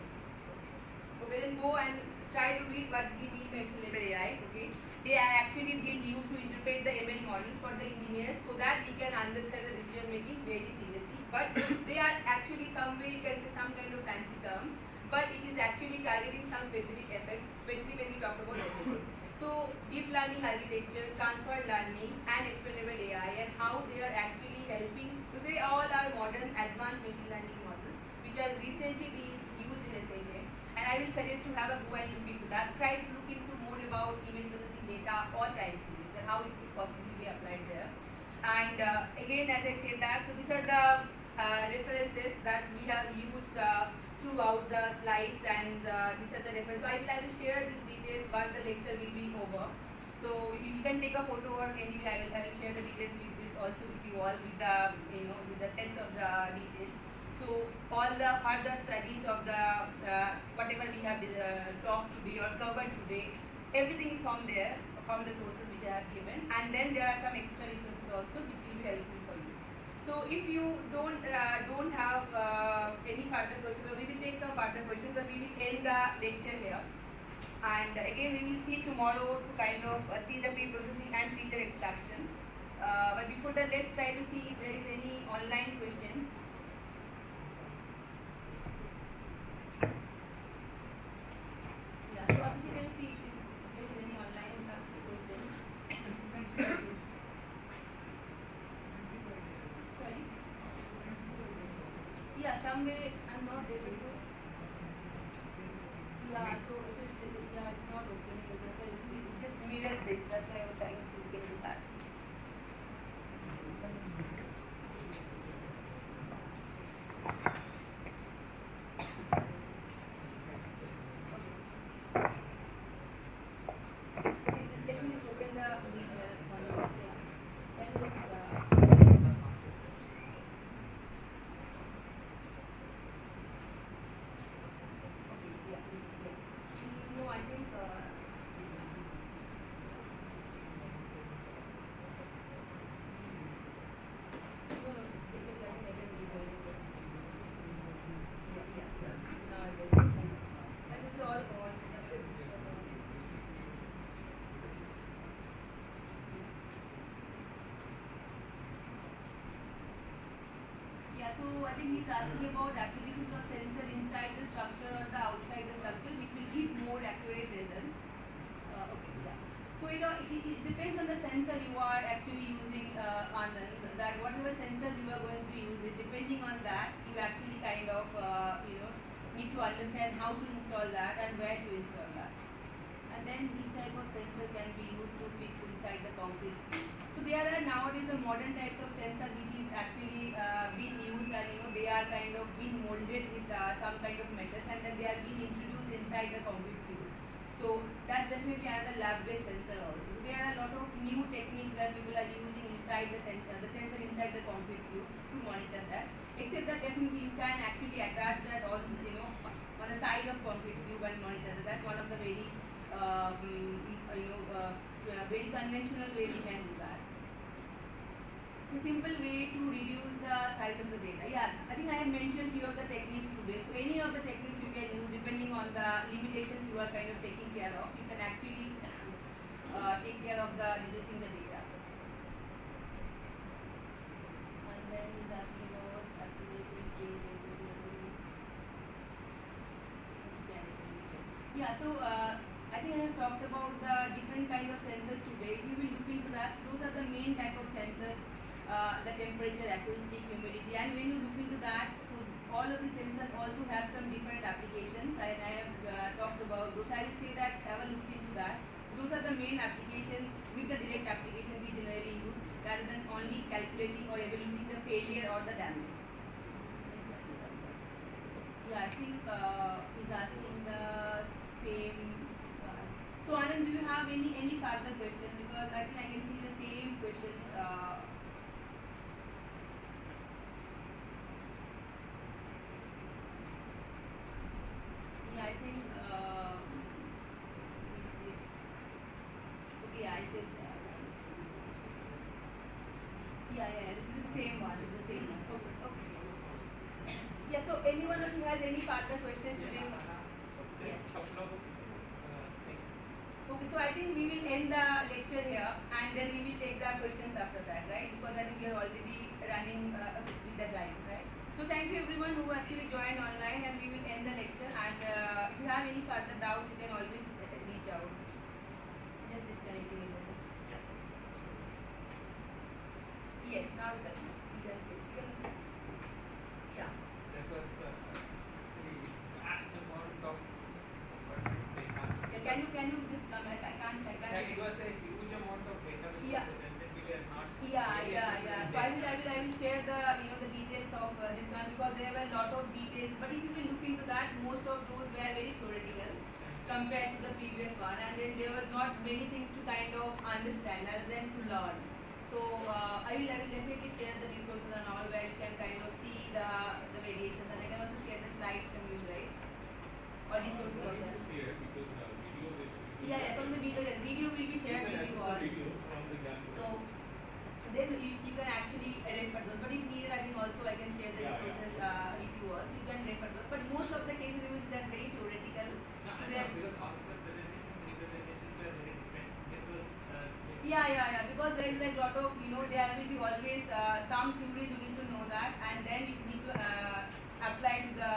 Okay, then go and try to read what we mean by explainable AI. Okay, they are actually being used to interpret the ML models for the engineers so that we can understand the decision making very seriously. But they are actually some way, you can say, some kind of fancy terms, but it is actually targeting some specific effects, especially when we talk about SLA. So deep learning architecture, transfer learning, and explainable AI, and how they are actually helping. So they all are modern advanced machine learning models which are recently being used in SHM. And I will suggest to have a go and look into that. Try to look into more about image processing data or time series and how it could possibly be applied there. And again, as I said that, so these are the references that we have used throughout the slides, and these are the references. So I will share these details once the lecture will be over. So you can take a photo, or anyway I will share the details with this also with you all, with the with the sense of the details. So all the further studies of the whatever we have talked today or covered today, everything is from there, from the sources which I have given, and then there are some extra resources also which will be helpful for you. So if you don't have any further questions, we will take some further questions, but we will end the lecture here. And again, we will see tomorrow to kind of see the pre-processing and feature extraction. But before that, let's try to see if there is any online questions. Yeah, so Abhishek, can you see if there is any online questions? Sorry? Yeah, some way I'm not able to. Yeah, so it's not opening. That's why it's just mirror based. That's why I was trying to get into that. Let me just open the visual one. When was no, I think no, it's okay. I think I can read it. Yeah. Now it is. And this is all on. Yeah, so I think he's asking about applications of sensor inside the structure or the outside the structure, which will give more accurate results. Okay, yeah. So in it depends on the sensor you are actually using, Anand. That whatever sensors you are going to use, it depending on that, you actually kind of need to understand how to install that and where to install that. And then each type of sensor can be used to fix inside the concrete tube. So there are nowadays some modern types of sensor which is actually being used, and they are kind of being molded with some kind of metals, and then they are being introduced inside the concrete tube. So that's definitely another lab-based sensor also. So there are a lot of new techniques that people are using inside the sensor inside the concrete tube to monitor that. Except that definitely you can actually attach that on on the side of concrete tube and monitor that. That's one of the very very conventional way we can do that. So simple way to reduce the size of the data. Yeah, I think I have mentioned few of the techniques today. So any of the techniques you can use depending on the limitations you are kind of taking care of. You can actually take care of the reducing the data. And then he's asking about acceleration, strain, temperature. Yeah, so I think I have talked about the different kind of sensors today. If you will look into that, so those are the main type of sensors. The temperature, acoustic, humidity, and when you look into that, so all of the sensors also have some different applications, and I have talked about those. I will say that have a look into that. Those are the main applications with the direct application we generally use, rather than only calculating or evaluating the failure or the damage. Yeah, I think he's asking the same one. So Anand, do you have any further questions? Because I think I can see the same questions. Yeah, I think okay. I said yeah. This is the same one. It's the same one. Okay. Yeah. So anyone of you has any further questions today? Yes. Couple of things. Okay. So I think we will end the lecture here, and then we will take the questions after that, right? Because I think we are already running with the time, right? So thank you everyone who actually joined online, and we will end the lecture. And if you have any further doubts, you can always reach out. Just disconnecting it. Yes, now you can say. Yeah. That was actually vast amount of data. Yeah, can you just come back? I can't. Yeah, it was a huge amount of data which Yeah. was presented. We were not. Yeah. So I will share the details of this one, because there were a lot of details. But if you will look into that, most of those were very theoretical compared to the previous one, and then there was not many things to kind of understand rather than to learn. So I will definitely share the resources and all, where you can kind of see the variations, and I can also share the slides from you, right? Or resources of that. Share because video will Yeah, from the video will be shared with you all. video from the gas. So then you can actually refer those. But if needed, I think also I can share the resources with you all. So you can refer those. But most of the cases you will see that's very theoretical. No, So I they are, know, because all of the representations were very different. This was yeah. Because there is like lot of there will be always some theories you need to know that, and then you need to apply to the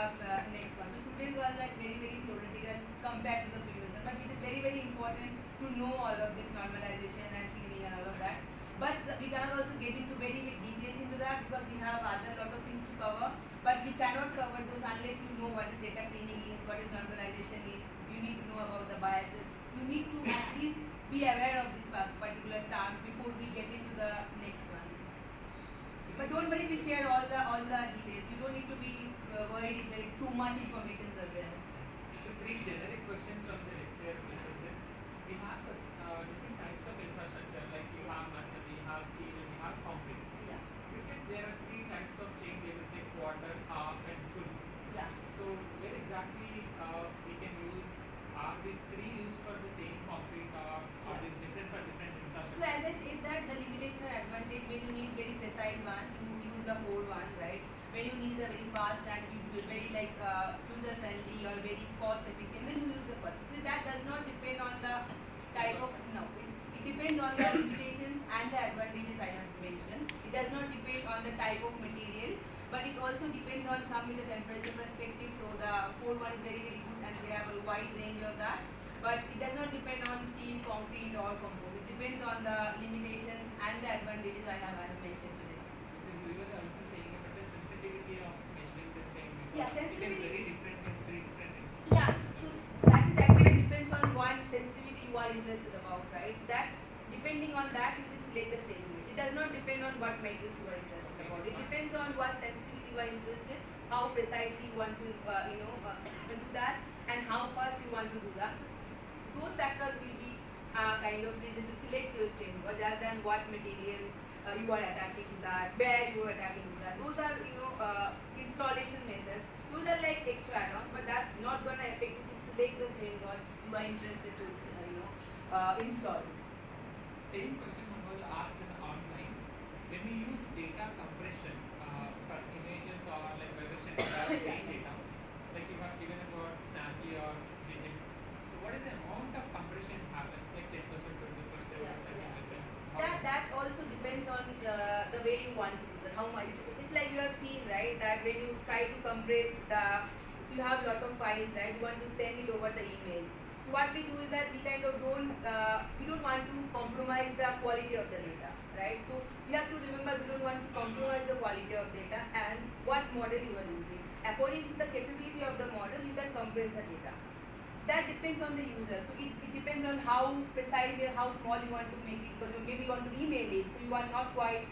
next one. So today's was like very theoretical compared to the previous one. But it is very important to know all of this normalization and cleaning and all of that. But we cannot also get into very details into that, because we have other lot of things to cover. But we cannot cover those unless you know what is data cleaning is, what is normalization is. You need to know about the biases. You need to at least be aware of these particular terms before we get into the next one. But don't worry, we share all the details. You don't need to be worried if there is too much information is there. So three generic questions from the lecture. We have different types of infrastructure, like you have masonry, you have steel, and you have concrete. Yeah. You said there are three types of strain gauges, like quarter, half, and full. Yeah. So where exactly we can use? Are these three used for the same concrete, or are these different for different So infrastructure? as I said that the limitation and advantage, when you need very precise one, you use the 4-1, right? When you need a very fast and very like user friendly or very cost efficient, then you use the first. So that does not depend on the type of it depends on the limitations and the advantages I have mentioned. It does not depend on the type of material, but it also depends on some with the temperature perspective. So the 4-1 is very good, and they have a wide range of that. But it does not depend on steel, concrete, or composite. depends on the limitations and the advantages I have mentioned today. Because we were also saying about the sensitivity of measuring this thing because Yeah, it is sensitivity. very different in three different Yeah, so that is actually depends on what sensitivity you are interested about, right? So that depending on that you will select the strain gauge. It does not depend on what materials you are interested about. It depends on what sensitivity you are interested, how precisely you want to do that, and how fast you want to do that. So those factors will be kind of reason to select your strain gauge rather than what material you are attaching to that, where you are attaching to that. Those are installation methods. Those are like extra add-ons, but that's not going to affect if you select the strain gauge you are interested to install. Same question was asked in online. When we use data compression for images or like weather center or Yeah. plain data, like you have given about Snappy or JJ. So what is the amount of compression happens? Like 10%, 20%, Yeah, 30%? That also depends on the way you want to do it. How much? It's like you have seen, right? That when you try to compress you have a lot of files, right? You want to send it over the email. So what we do is that we kind of we don't want to compromise the quality of the data, right? So we have to remember we don't want to compromise the quality of data and what model you are using. According to the capability of the model, you can compress the data. That depends on the user. So it depends on how precise or how small you want to make it, because you maybe want to email it, so you are not quite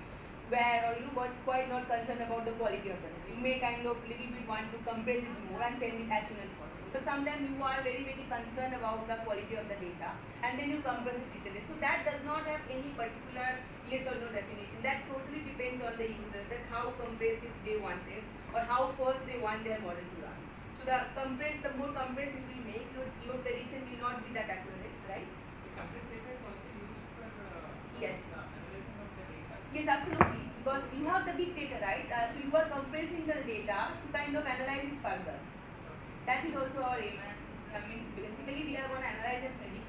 aware or quite not concerned about the quality of the data. You may kind of little bit want to compress it more and send it as soon as possible. But sometimes you are very very concerned about the quality of the data and then you compress it little. So that does not have any particular yes or no definition. That totally depends on the user, that how compressive they want it or how fast they want their model to run. So the more compressed you will make, your prediction will not be that accurate, right? The compressed data is also used for Yes. the analyzing of the data. Yes, absolutely. Because you have the big data, right? So you are compressing the data to kind of analyze it further. That is also our aim. I mean, basically we are going to analyze and predict